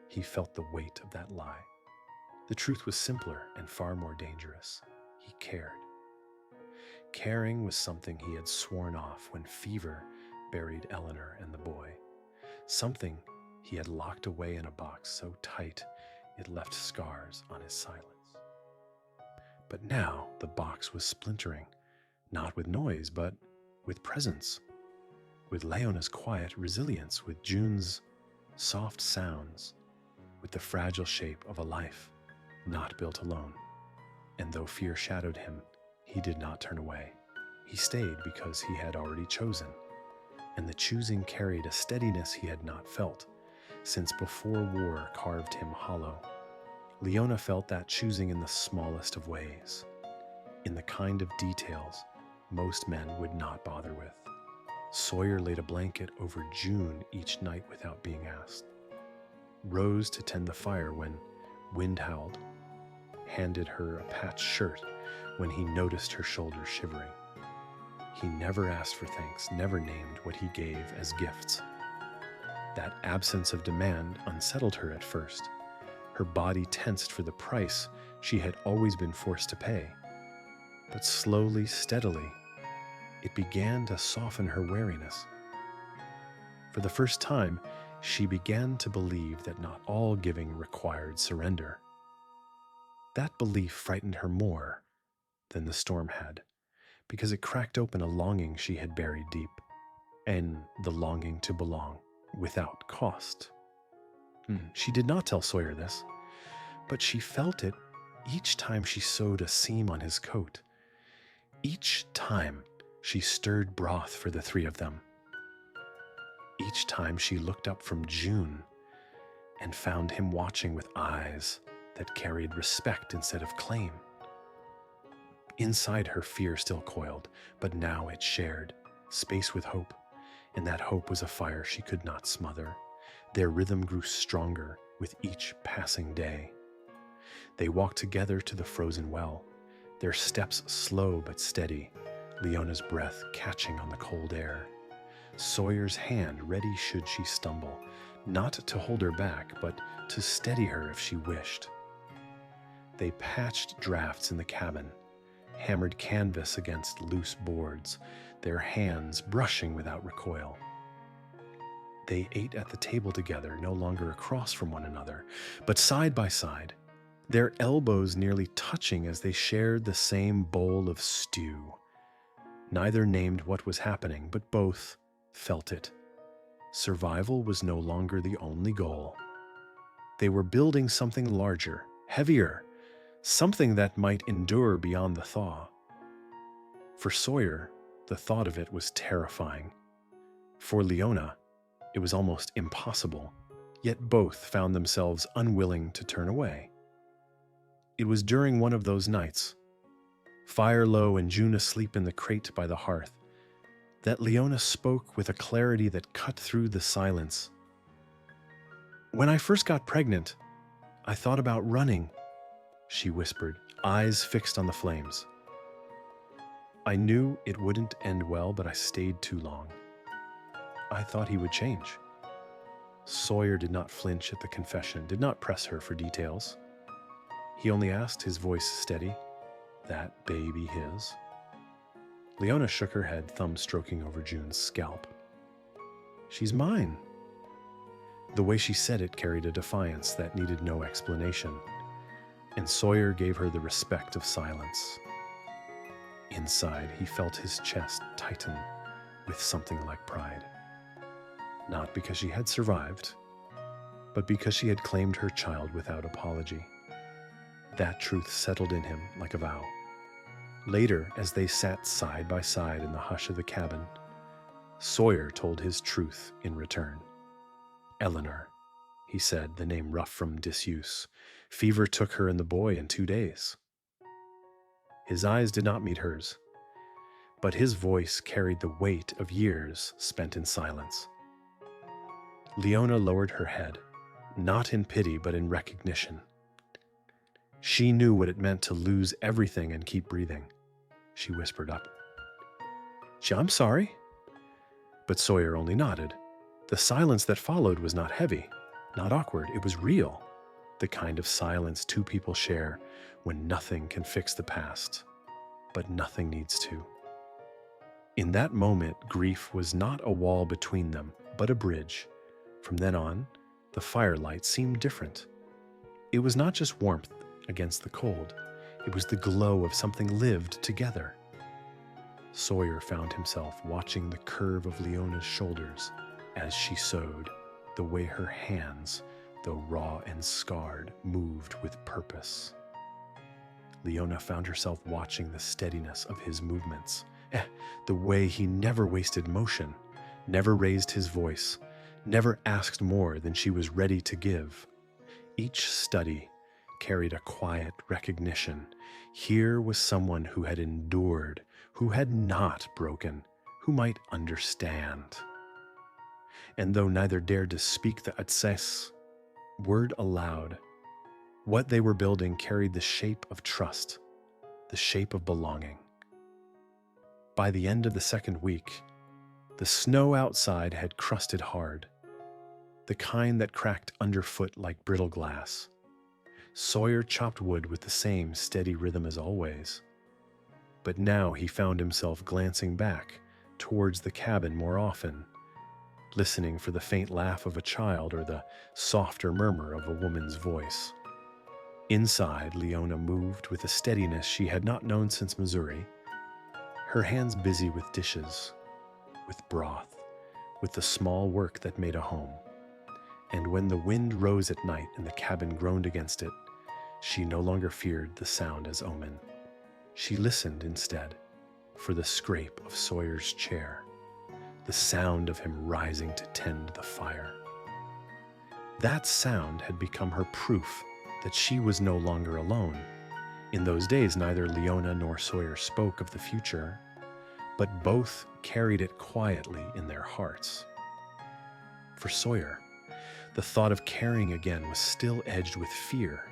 he felt the weight of that lie. The truth was simpler and far more dangerous. He cared. Caring was something he had sworn off when fever buried Eleanor and the boy, something he had locked away in a box so tight it left scars on his silence. But now the box was splintering, not with noise, but with presence, with Leona's quiet resilience, with June's soft sounds, with the fragile shape of a life not built alone. And though fear shadowed him, he did not turn away. He stayed because he had already chosen, and the choosing carried a steadiness he had not felt since before war carved him hollow. Leona felt that choosing in the smallest of ways, in the kind of details most men would not bother with. Sawyer laid a blanket over June each night without being asked, rose to tend the fire when wind howled, handed her a patched shirt when he noticed her shoulders shivering. He never asked for thanks, never named what he gave as gifts. That absence of demand unsettled her at first. Her body tensed for the price she had always been forced to pay. But slowly, steadily, it began to soften her wariness. For the first time, she began to believe that not all giving required surrender. That belief frightened her more than the storm had, because it cracked open a longing she had buried deep, and the longing to belong without cost. She did not tell Sawyer this, but she felt it each time she sewed a seam on his coat. Each time she stirred broth for the three of them. Each time she looked up from June and found him watching with eyes that carried respect instead of claim. Inside her, fear still coiled, but now it shared space with hope, and that hope was a fire she could not smother. Their rhythm grew stronger with each passing day. They walked together to the frozen well, their steps slow but steady, Leona's breath catching on the cold air. Sawyer's hand ready should she stumble, not to hold her back, but to steady her if she wished. They patched drafts in the cabin, hammered canvas against loose boards, their hands brushing without recoil. They ate at the table together, no longer across from one another, but side by side, their elbows nearly touching as they shared the same bowl of stew. Neither named what was happening, but both felt it. Survival was no longer the only goal. They were building something larger, heavier, something that might endure beyond the thaw. For Sawyer, the thought of it was terrifying. For Leona, it was almost impossible, yet both found themselves unwilling to turn away. It was during one of those nights, fire low and June asleep in the crate by the hearth, that Leona spoke with a clarity that cut through the silence. "When I first got pregnant, I thought about running," she whispered, eyes fixed on the flames. "I knew it wouldn't end well, but I stayed too long. I thought he would change." Sawyer did not flinch at the confession, did not press her for details. He only asked, his voice steady, "That baby his?" Leona shook her head, thumb stroking over June's scalp. "She's mine." The way she said it carried a defiance that needed no explanation, and Sawyer gave her the respect of silence. Inside, he felt his chest tighten with something like pride. Not because she had survived, but because she had claimed her child without apology. That truth settled in him like a vow. Later, as they sat side by side in the hush of the cabin, Sawyer told his truth in return. "Eleanor," he said, the name rough from disuse. "Fever took her and the boy in 2 days." His eyes did not meet hers, but his voice carried the weight of years spent in silence. Leona lowered her head, not in pity but in recognition. She knew what it meant to lose everything and keep breathing. She whispered up, "I'm sorry." But Sawyer only nodded. The silence that followed was not heavy, not awkward. It was real, the kind of silence two people share when nothing can fix the past, but nothing needs to. In that moment, grief was not a wall between them, but a bridge. From then on, the firelight seemed different. It was not just warmth against the cold. It was the glow of something lived together. Sawyer found himself watching the curve of Leona's shoulders as she sewed, the way her hands, though raw and scarred, moved with purpose. Leona found herself watching the steadiness of his movements, the way he never wasted motion, never raised his voice, never asked more than she was ready to give. Each study carried a quiet recognition. Here was someone who had endured, who had not broken, who might understand. And though neither dared to speak the Atses word aloud, what they were building carried the shape of trust, the shape of belonging. By the end of the second week, the snow outside had crusted hard, the kind that cracked underfoot like brittle glass. Sawyer chopped wood with the same steady rhythm as always. But now he found himself glancing back towards the cabin more often, listening for the faint laugh of a child or the softer murmur of a woman's voice. Inside, Leona moved with a steadiness she had not known since Missouri. her hands busy with dishes, with broth, with the small work that made a home. And when the wind rose at night and the cabin groaned against it, she no longer feared the sound as omen. She listened instead for the scrape of Sawyer's chair, the sound of him rising to tend the fire. That sound had become her proof that she was no longer alone. In those days, neither Leona nor Sawyer spoke of the future, but both carried it quietly in their hearts. For Sawyer, the thought of caring again was still edged with fear,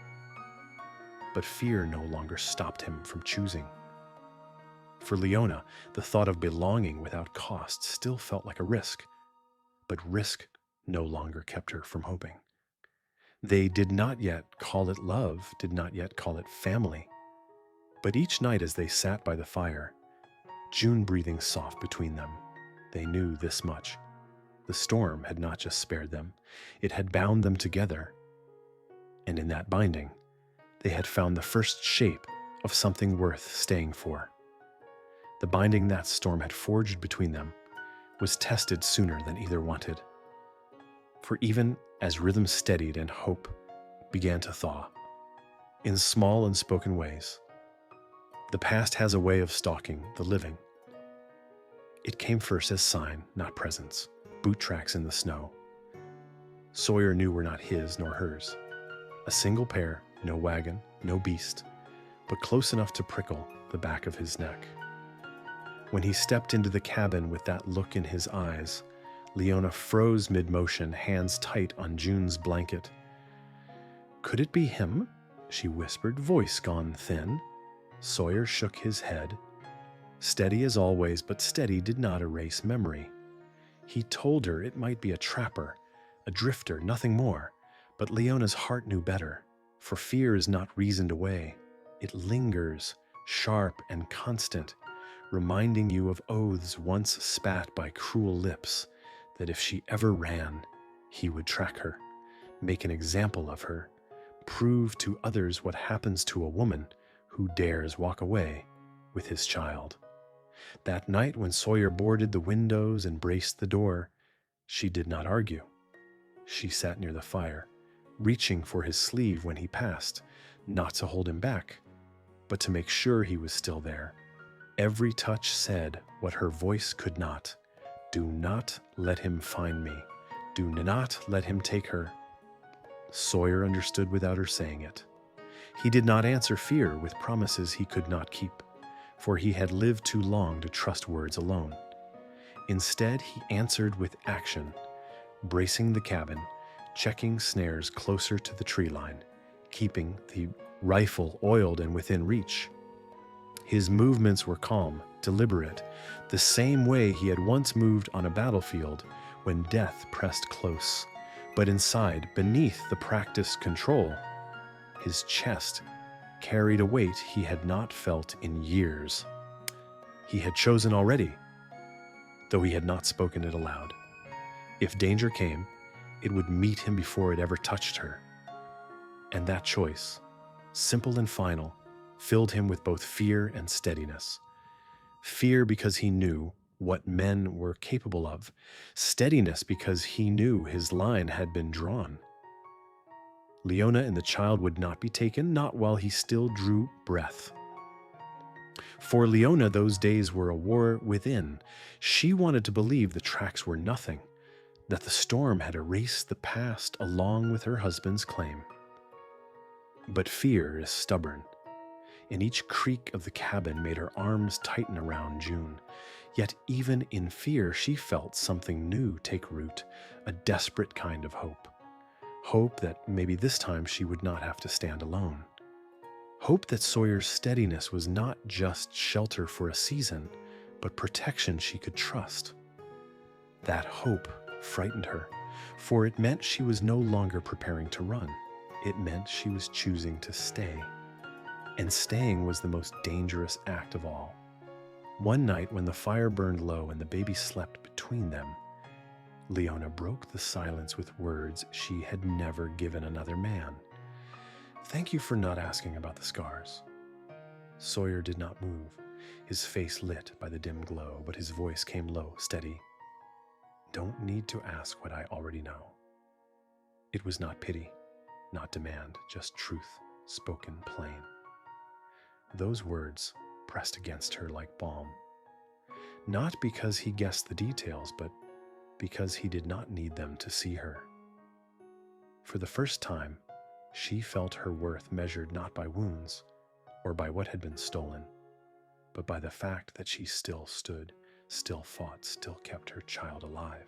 but fear no longer stopped him from choosing. For Leona, the thought of belonging without cost still felt like a risk, but risk no longer kept her from hoping. They did not yet call it love, did not yet call it family, but each night as they sat by the fire, June breathing soft between them, they knew this much. The storm had not just spared them, it had bound them together. And in that binding, they had found the first shape of something worth staying for. The binding that storm had forged between them was tested sooner than either wanted. For even as rhythm steadied and hope began to thaw, in small unspoken ways, the past has a way of stalking the living. It came first as sign, not presence, boot tracks in the snow. Sawyer knew were not his nor hers. A single pair, no wagon, no beast, but close enough to prickle the back of his neck. When he stepped into the cabin with that look in his eyes, Leona froze mid-motion, hands tight on June's blanket. "Could it be him?" she whispered, voice gone thin. Sawyer shook his head. Steady as always, but steady did not erase memory. He told her it might be a trapper, a drifter, nothing more. But Leona's heart knew better, for fear is not reasoned away. It lingers, sharp and constant, reminding you of oaths once spat by cruel lips, that if she ever ran, he would track her, make an example of her, prove to others what happens to a woman who dares walk away with his child. That night when Sawyer boarded the windows and braced the door, she did not argue. She sat near the fire, reaching for his sleeve when he passed, not to hold him back, but to make sure he was still there. Every touch said what her voice could not. Do not let him find me. Do not let him take her. Sawyer understood without her saying it. He did not answer fear with promises he could not keep, for he had lived too long to trust words alone. Instead, he answered with action, bracing the cabin, checking snares closer to the tree line, keeping the rifle oiled and within reach. His movements were calm, deliberate, the same way he had once moved on a battlefield when death pressed close. But inside, beneath the practiced control, his chest carried a weight he had not felt in years. He had chosen already, though he had not spoken it aloud. If danger came, it would meet him before it ever touched her. And that choice, simple and final, filled him with both fear and steadiness. Fear because he knew what men were capable of, steadiness because he knew his line had been drawn. Leona and the child would not be taken, not while he still drew breath. For Leona, those days were a war within. She wanted to believe the tracks were nothing, that the storm had erased the past along with her husband's claim. But fear is stubborn, and each creak of the cabin made her arms tighten around June. Yet even in fear, she felt something new take root, a desperate kind of hope. Hope that maybe this time she would not have to stand alone. Hope that Sawyer's steadiness was not just shelter for a season, but protection she could trust. That hope frightened her, for it meant she was no longer preparing to run. It meant she was choosing to stay. And staying was the most dangerous act of all. One night when the fire burned low and the baby slept between them, Leona broke the silence with words she had never given another man. "Thank you for not asking about the scars." Sawyer did not move. his face lit by the dim glow, but his voice came low, steady. "Don't need to ask what I already know." It was not pity, not demand, just truth, spoken plain. Those words pressed against her like balm, not because he guessed the details, but because he did not need them to see her. For the first time, she felt her worth measured not by wounds or by what had been stolen, but by the fact that she still stood, still fought, still kept her child alive.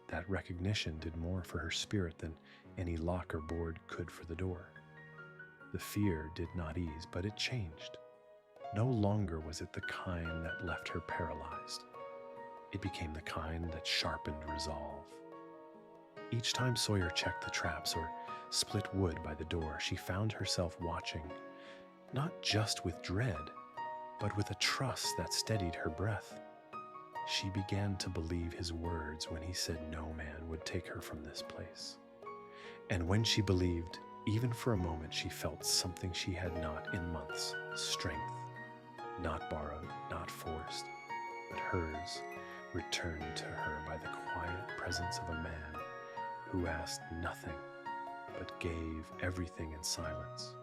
That recognition did more for her spirit than any lock or board could for the door. The fear did not ease, but it changed. No longer was it the kind that left her paralyzed. It became the kind that sharpened resolve. Each time Sawyer checked the traps or split wood by the door, she found herself watching, not just with dread, but with a trust that steadied her breath. She began to believe his words when he said no man would take her from this place. And when she believed, even for a moment, she felt something she had not in months, strength, not borrowed, not forced, but hers, returned to her by the quiet presence of a man who asked nothing but gave everything in silence.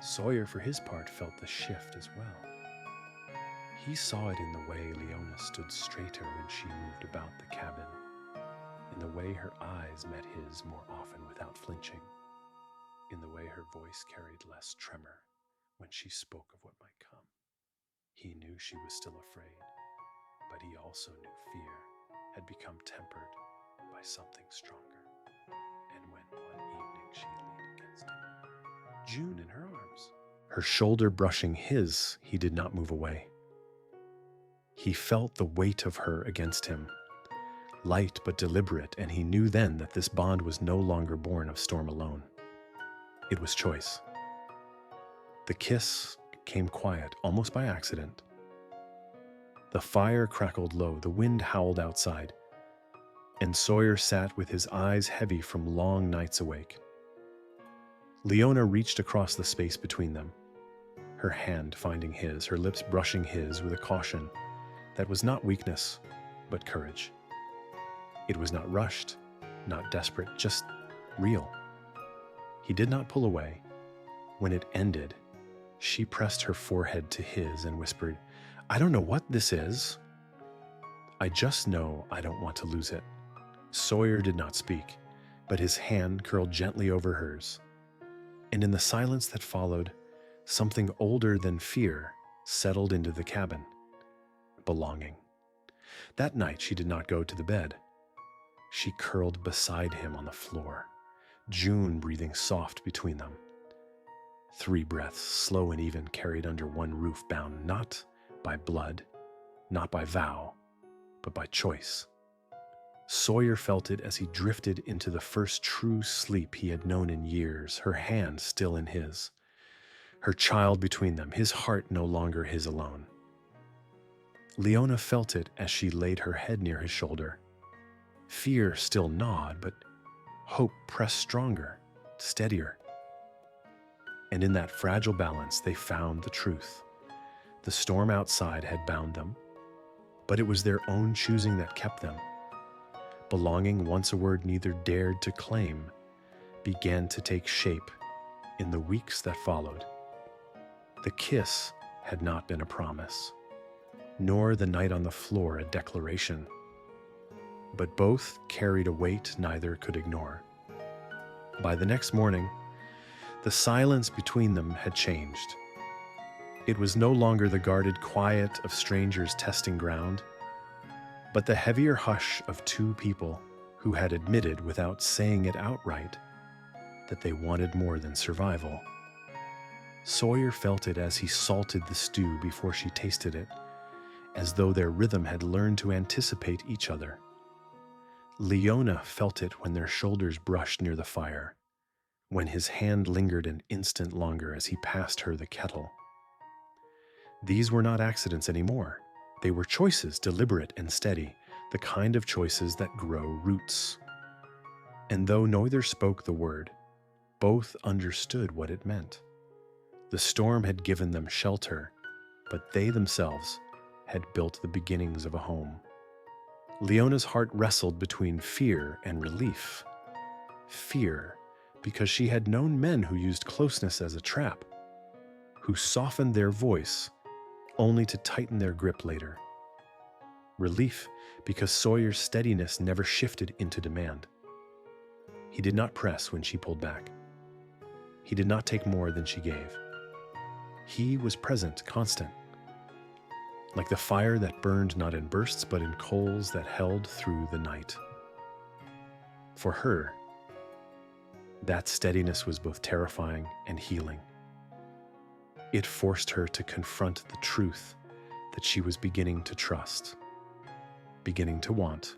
Sawyer, for his part, felt the shift as well. He saw it in the way Leona stood straighter when she moved about the cabin, in the way her eyes met his more often without flinching, in the way her voice carried less tremor when she spoke of what might come. He knew she was still afraid, but he also knew fear had become tempered by something stronger. And when one evening she leaned against him, June in her arms, her shoulder brushing his, he did not move away. He felt the weight of her against him, light but deliberate, and he knew then that this bond was no longer born of storm alone. It was choice. The kiss came quiet, almost by accident. The fire crackled low, the wind howled outside, and Sawyer sat with his eyes heavy from long nights awake. Leona reached across the space between them, her hand finding his, her lips brushing his with a caution that was not weakness, but courage. It was not rushed, not desperate, just real. He did not pull away. When it ended, she pressed her forehead to his and whispered, "I don't know what this is. I just know I don't want to lose it." Sawyer did not speak, but his hand curled gently over hers. And in the silence that followed, something older than fear settled into the cabin. Belonging. That night she did not go to the bed. She curled beside him on the floor, June breathing soft between them. 3 breaths, slow and even, carried under one roof, bound not by blood, not by vow, but by choice. Sawyer felt it as he drifted into the first true sleep he had known in years, her hand still in his, her child between them, his heart no longer his alone. Leona felt it as she laid her head near his shoulder. Fear still gnawed, but hope pressed stronger, steadier. And in that fragile balance, they found the truth. The storm outside had bound them, but it was their own choosing that kept them. Belonging, once a word neither dared to claim, began to take shape in the weeks that followed. The kiss had not been a promise, nor the night on the floor a declaration, but both carried a weight neither could ignore. By the next morning, the silence between them had changed. It was no longer the guarded quiet of strangers testing ground, but the heavier hush of 2 people who had admitted without saying it outright that they wanted more than survival. Sawyer felt it as he salted the stew before she tasted it, as though their rhythm had learned to anticipate each other. Leona felt it when their shoulders brushed near the fire, when his hand lingered an instant longer as he passed her the kettle. These were not accidents anymore. They were choices, deliberate and steady, the kind of choices that grow roots. And though neither spoke the word, both understood what it meant. The storm had given them shelter, but they themselves had built the beginnings of a home. Leona's heart wrestled between fear and relief. Fear, because she had known men who used closeness as a trap, who softened their voice only to tighten their grip later. Relief, because Sawyer's steadiness never shifted into demand. He did not press when she pulled back. He did not take more than she gave. He was present, constant, like the fire that burned not in bursts but in coals that held through the night. For her, that steadiness was both terrifying and healing. It forced her to confront the truth that she was beginning to trust, beginning to want,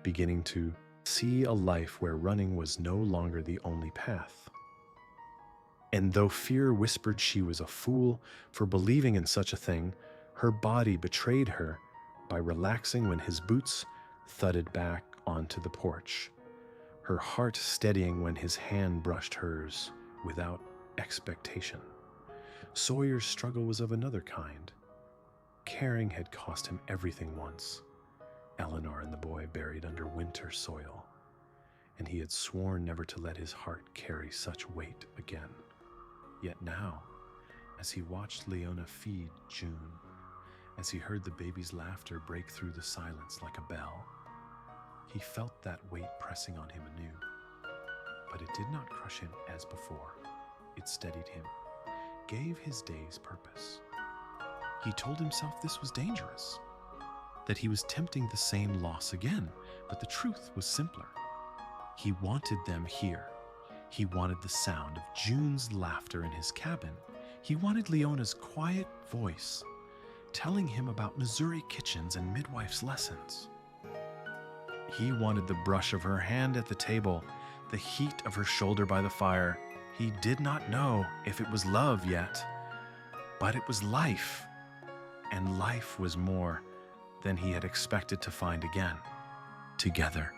beginning to see a life where running was no longer the only path. And though fear whispered she was a fool for believing in such a thing, her body betrayed her by relaxing when his boots thudded back onto the porch, her heart steadying when his hand brushed hers without expectation. Sawyer's struggle was of another kind. Caring had cost him everything once. Eleanor and the boy buried under winter soil, and he had sworn never to let his heart carry such weight again. Yet now, as he watched Leona feed June, as he heard the baby's laughter break through the silence like a bell, he felt that weight pressing on him anew. But it did not crush him as before. It steadied him, gave his days purpose. He told himself this was dangerous, that he was tempting the same loss again, but the truth was simpler. He wanted them here. He wanted the sound of June's laughter in his cabin. He wanted Leona's quiet voice telling him about Missouri kitchens and midwife's lessons. He wanted the brush of her hand at the table, the heat of her shoulder by the fire. He did not know if it was love yet, but it was life, and life was more than he had expected to find again. Together,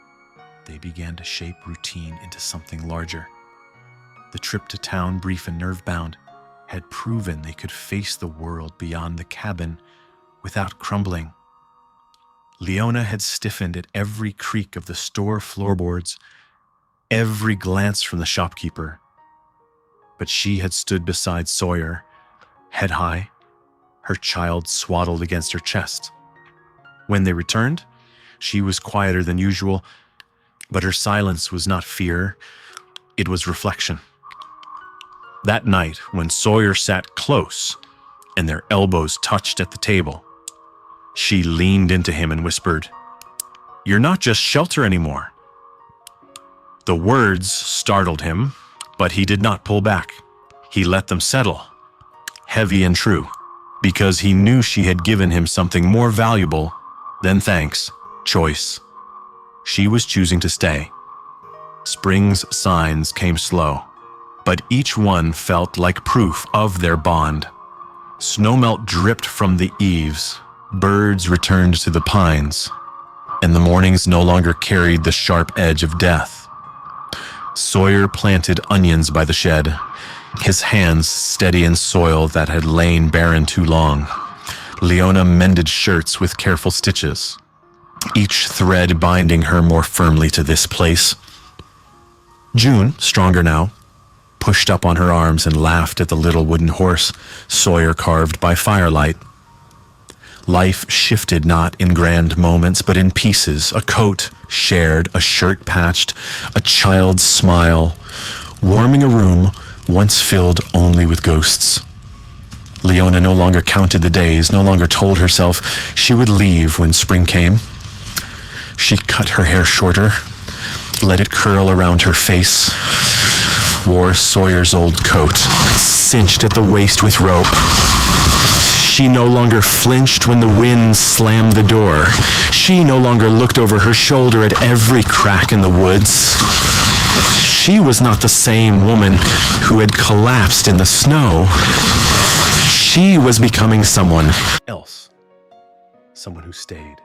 they began to shape routine into something larger. The trip to town, brief and nerve-bound, had proven they could face the world beyond the cabin without crumbling. Leona had stiffened at every creak of the store floorboards, every glance from the shopkeeper. But she had stood beside Sawyer, head high, her child swaddled against her chest. When they returned, she was quieter than usual, but her silence was not fear, it was reflection. That night, when Sawyer sat close and their elbows touched at the table, she leaned into him and whispered, "You're not just shelter anymore." The words startled him, but he did not pull back. He let them settle, heavy and true, because he knew she had given him something more valuable than thanks, choice. She was choosing to stay. Spring's signs came slow, but each one felt like proof of their bond. Snowmelt dripped from the eaves, birds returned to the pines, and the mornings no longer carried the sharp edge of death. Sawyer planted onions by the shed, his hands steady in soil that had lain barren too long. Leona mended shirts with careful stitches, each thread binding her more firmly to this place. June, stronger now, pushed up on her arms and laughed at the little wooden horse Sawyer carved by firelight. Life shifted not in grand moments, but in pieces, a coat shared, a shirt patched, a child's smile, warming a room once filled only with ghosts. Leona no longer counted the days, no longer told herself she would leave when spring came. She cut her hair shorter, let it curl around her face, wore Sawyer's old coat, cinched at the waist with rope. She no longer flinched when the wind slammed the door. She no longer looked over her shoulder at every crack in the woods. She was not the same woman who had collapsed in the snow. She was becoming someone else, someone who stayed.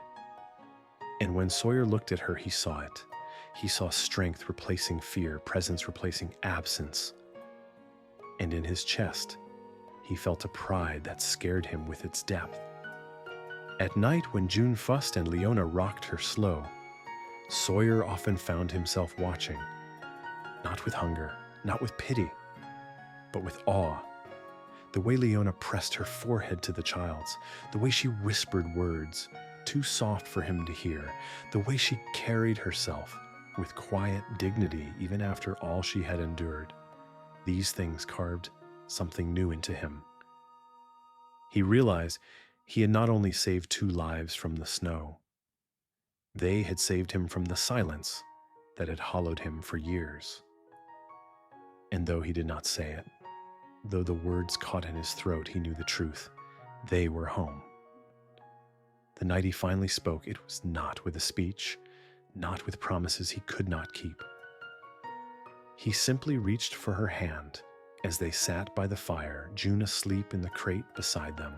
And when Sawyer looked at her, he saw it. He saw strength replacing fear, presence replacing absence. And in his chest, He felt a pride that scared him with its depth. At night, when June fussed and Leona rocked her slow, Sawyer often found himself watching, not with hunger, not with pity, but with awe. The way Leona pressed her forehead to the child's, the way she whispered words too soft for him to hear, the way she carried herself with quiet dignity even after all she had endured. These things carved something new into him. He realized he had not only saved 2 lives from the snow, they had saved him from the silence that had hollowed him for years. And though he did not say it, though the words caught in his throat, he knew the truth. They were home. The night he finally spoke, it was not with a speech, not with promises he could not keep. He simply reached for her hand as they sat by the fire, June asleep in the crate beside them.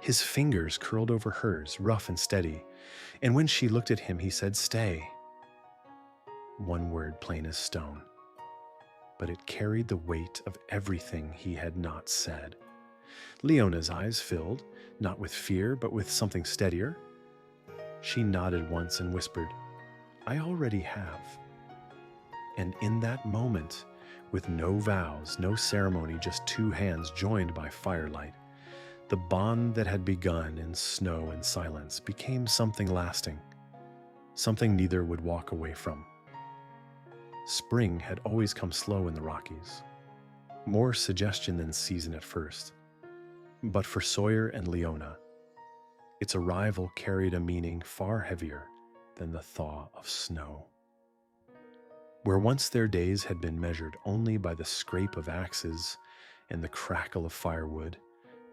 His fingers curled over hers, rough and steady, and when she looked at him, he said, "Stay." One word plain as stone, but it carried the weight of everything he had not said. Leona's eyes filled, not with fear, but with something steadier. She nodded once and whispered, "I already have." And in that moment, with no vows, no ceremony, just 2 hands joined by firelight, the bond that had begun in snow and silence became something lasting, something neither would walk away from. Spring had always come slow in the Rockies, more suggestion than season at first. But for Sawyer and Leona, its arrival carried a meaning far heavier than the thaw of snow. Where once their days had been measured only by the scrape of axes and the crackle of firewood,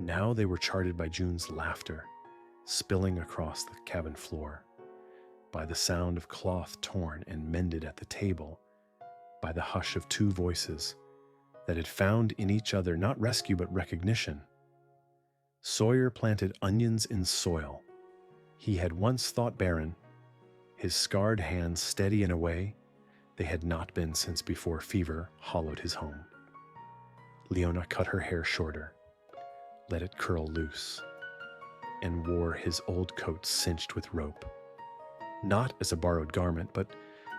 now they were charted by June's laughter, spilling across the cabin floor, by the sound of cloth torn and mended at the table, by the hush of 2 voices that had found in each other not rescue but recognition. Sawyer planted onions in soil he had once thought barren, his scarred hands steady in a way they had not been since before fever hollowed his home. Leona cut her hair shorter, let it curl loose, and wore his old coat cinched with rope, not as a borrowed garment, but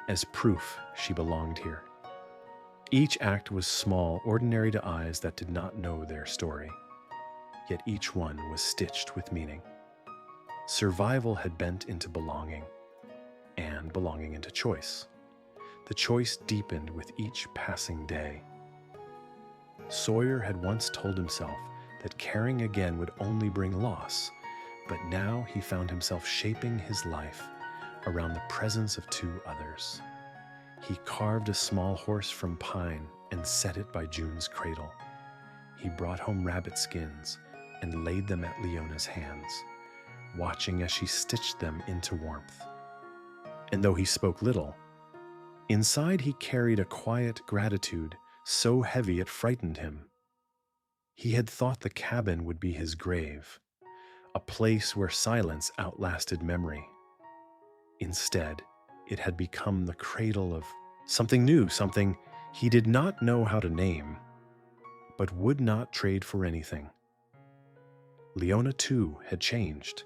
as proof she belonged here. Each act was small, ordinary to eyes that did not know their story, yet each one was stitched with meaning. Survival had bent into belonging, and belonging into choice. The choice deepened with each passing day. Sawyer had once told himself that caring again would only bring loss, but now he found himself shaping his life around the presence of 2 others. He carved a small horse from pine and set it by June's cradle. He brought home rabbit skins and laid them at Leona's hands, watching as she stitched them into warmth. And though he spoke little, inside he carried a quiet gratitude so heavy it frightened him. He had thought the cabin would be his grave, a place where silence outlasted memory. Instead, it had become the cradle of something new, something he did not know how to name, but would not trade for anything. Leona, too, had changed.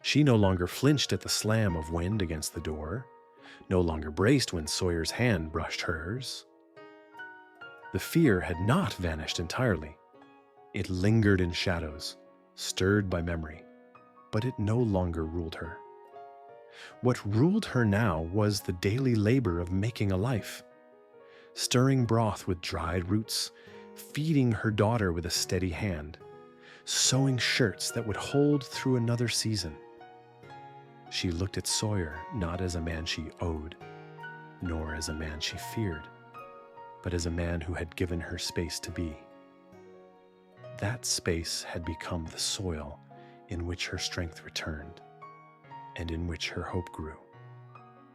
She no longer flinched at the slam of wind against the door, no longer braced when Sawyer's hand brushed hers. The fear had not vanished entirely. It lingered in shadows, stirred by memory, but it no longer ruled her. What ruled her now was the daily labor of making a life, stirring broth with dried roots, feeding her daughter with a steady hand, sewing shirts that would hold through another season. She looked at Sawyer not as a man she owed, nor as a man she feared, but as a man who had given her space to be. That space had become the soil in which her strength returned, and in which her hope grew.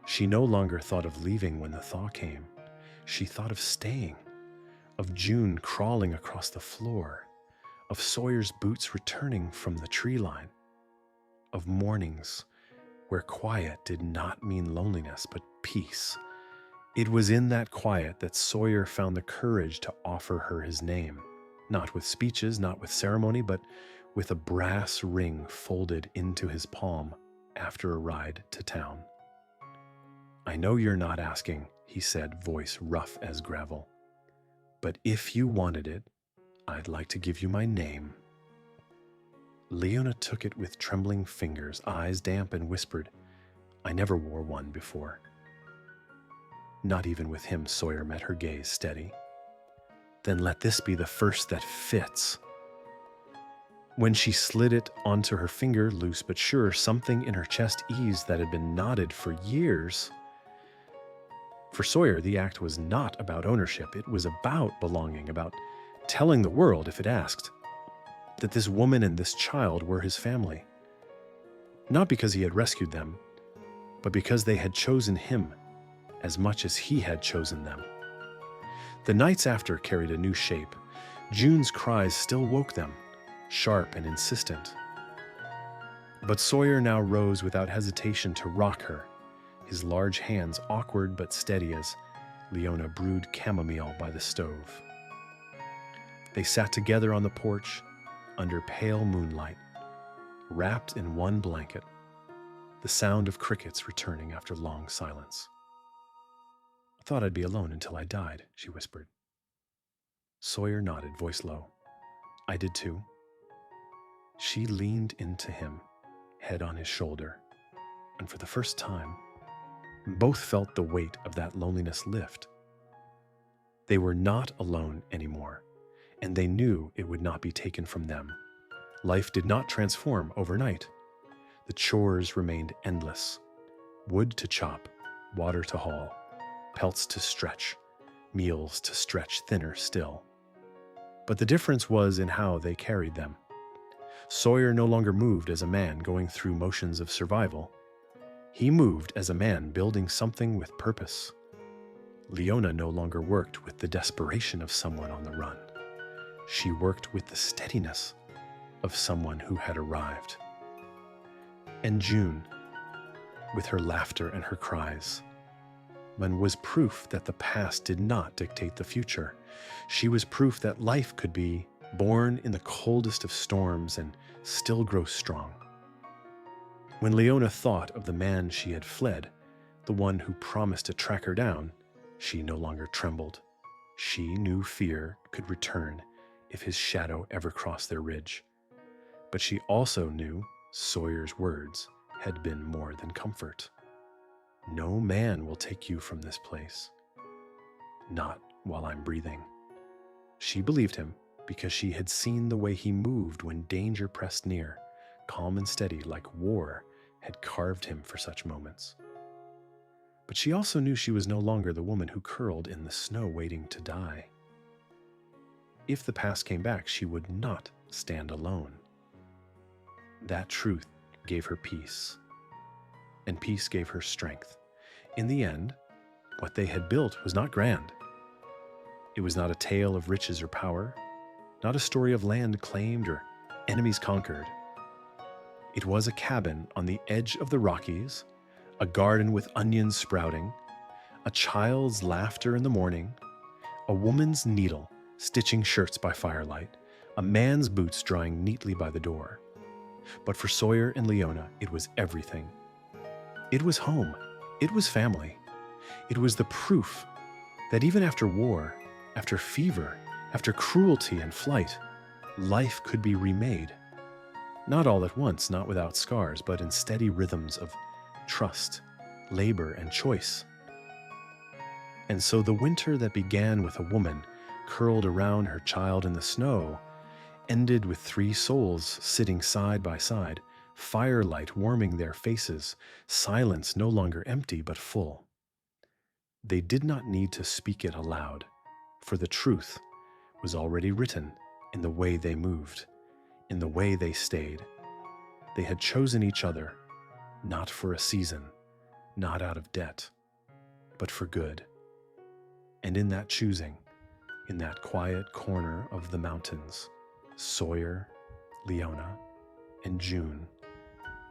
She no longer thought of leaving when the thaw came. She thought of staying, of June crawling across the floor, of Sawyer's boots returning from the tree line, of mornings where quiet did not mean loneliness but peace. It was in that quiet that Sawyer found the courage to offer her his name. not with speeches, not with ceremony, but with a brass ring folded into his palm after a ride to town. "I know you're not asking," he said, voice rough as gravel. "But if you wanted it, I'd like to give you my name." Leona took it with trembling fingers, eyes damp, and whispered, "I never wore one before." Not even with him, Sawyer met her gaze steady. "Then let this be the first that fits." When she slid it onto her finger, loose but sure, something in her chest eased that had been knotted for years. For Sawyer, the act was not about ownership. It was about belonging, about telling the world, if it asked, that this woman and this child were his family. Not because he had rescued them, but because they had chosen him as much as he had chosen them. The nights after carried a new shape. June's cries still woke them, sharp and insistent. But Sawyer now rose without hesitation to rock her, his large hands awkward but steady as Leona brewed chamomile by the stove. They sat together on the porch under pale moonlight, wrapped in one blanket, the sound of crickets returning after long silence. "I thought I'd be alone until I died," she whispered. Sawyer nodded, voice low. "I did too." She leaned into him, head on his shoulder, and for the first time, both felt the weight of that loneliness lift. They were not alone anymore, and they knew it would not be taken from them. Life did not transform overnight. The chores remained endless. Wood to chop, water to haul, pelts to stretch, meals to stretch thinner still. But the difference was in how they carried them. Sawyer no longer moved as a man going through motions of survival. He moved as a man building something with purpose. Leona no longer worked with the desperation of someone on the run. She worked with the steadiness of someone who had arrived. And June, with her laughter and her cries, was proof that the past did not dictate the future. She was proof that life could be born in the coldest of storms and still grow strong. When Leona thought of the man she had fled, the one who promised to track her down, she no longer trembled. She knew fear could return if his shadow ever crossed their ridge. But she also knew Sawyer's words had been more than comfort. "No man will take you from this place. Not while I'm breathing." She believed him because she had seen the way he moved when danger pressed near, calm and steady, like war had carved him for such moments. But she also knew she was no longer the woman who curled in the snow waiting to die. If the past came back, she would not stand alone. That truth gave her peace, and peace gave her strength. In the end, what they had built was not grand. It was not a tale of riches or power, not a story of land claimed or enemies conquered. It was a cabin on the edge of the Rockies, a garden with onions sprouting, a child's laughter in the morning, a woman's needle stitching shirts by firelight, a man's boots drying neatly by the door. But for Sawyer and Leona, it was everything. It was home. It was family. It was the proof that even after war, after fever, after cruelty and flight, life could be remade. Not all at once, not without scars, but in steady rhythms of trust, labor, and choice. And so the winter that began with a woman curled around her child in the snow ended with three souls sitting side by side, firelight warming their faces, silence no longer empty but full. They did not need to speak it aloud, for the truth was already written in the way they moved, in the way they stayed. They had chosen each other, not for a season, not out of debt, but for good. And in that choosing, in that quiet corner of the mountains, Sawyer, Leona, and June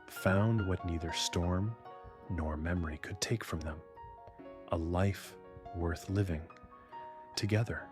found what neither storm nor memory could take from them: a life worth living together.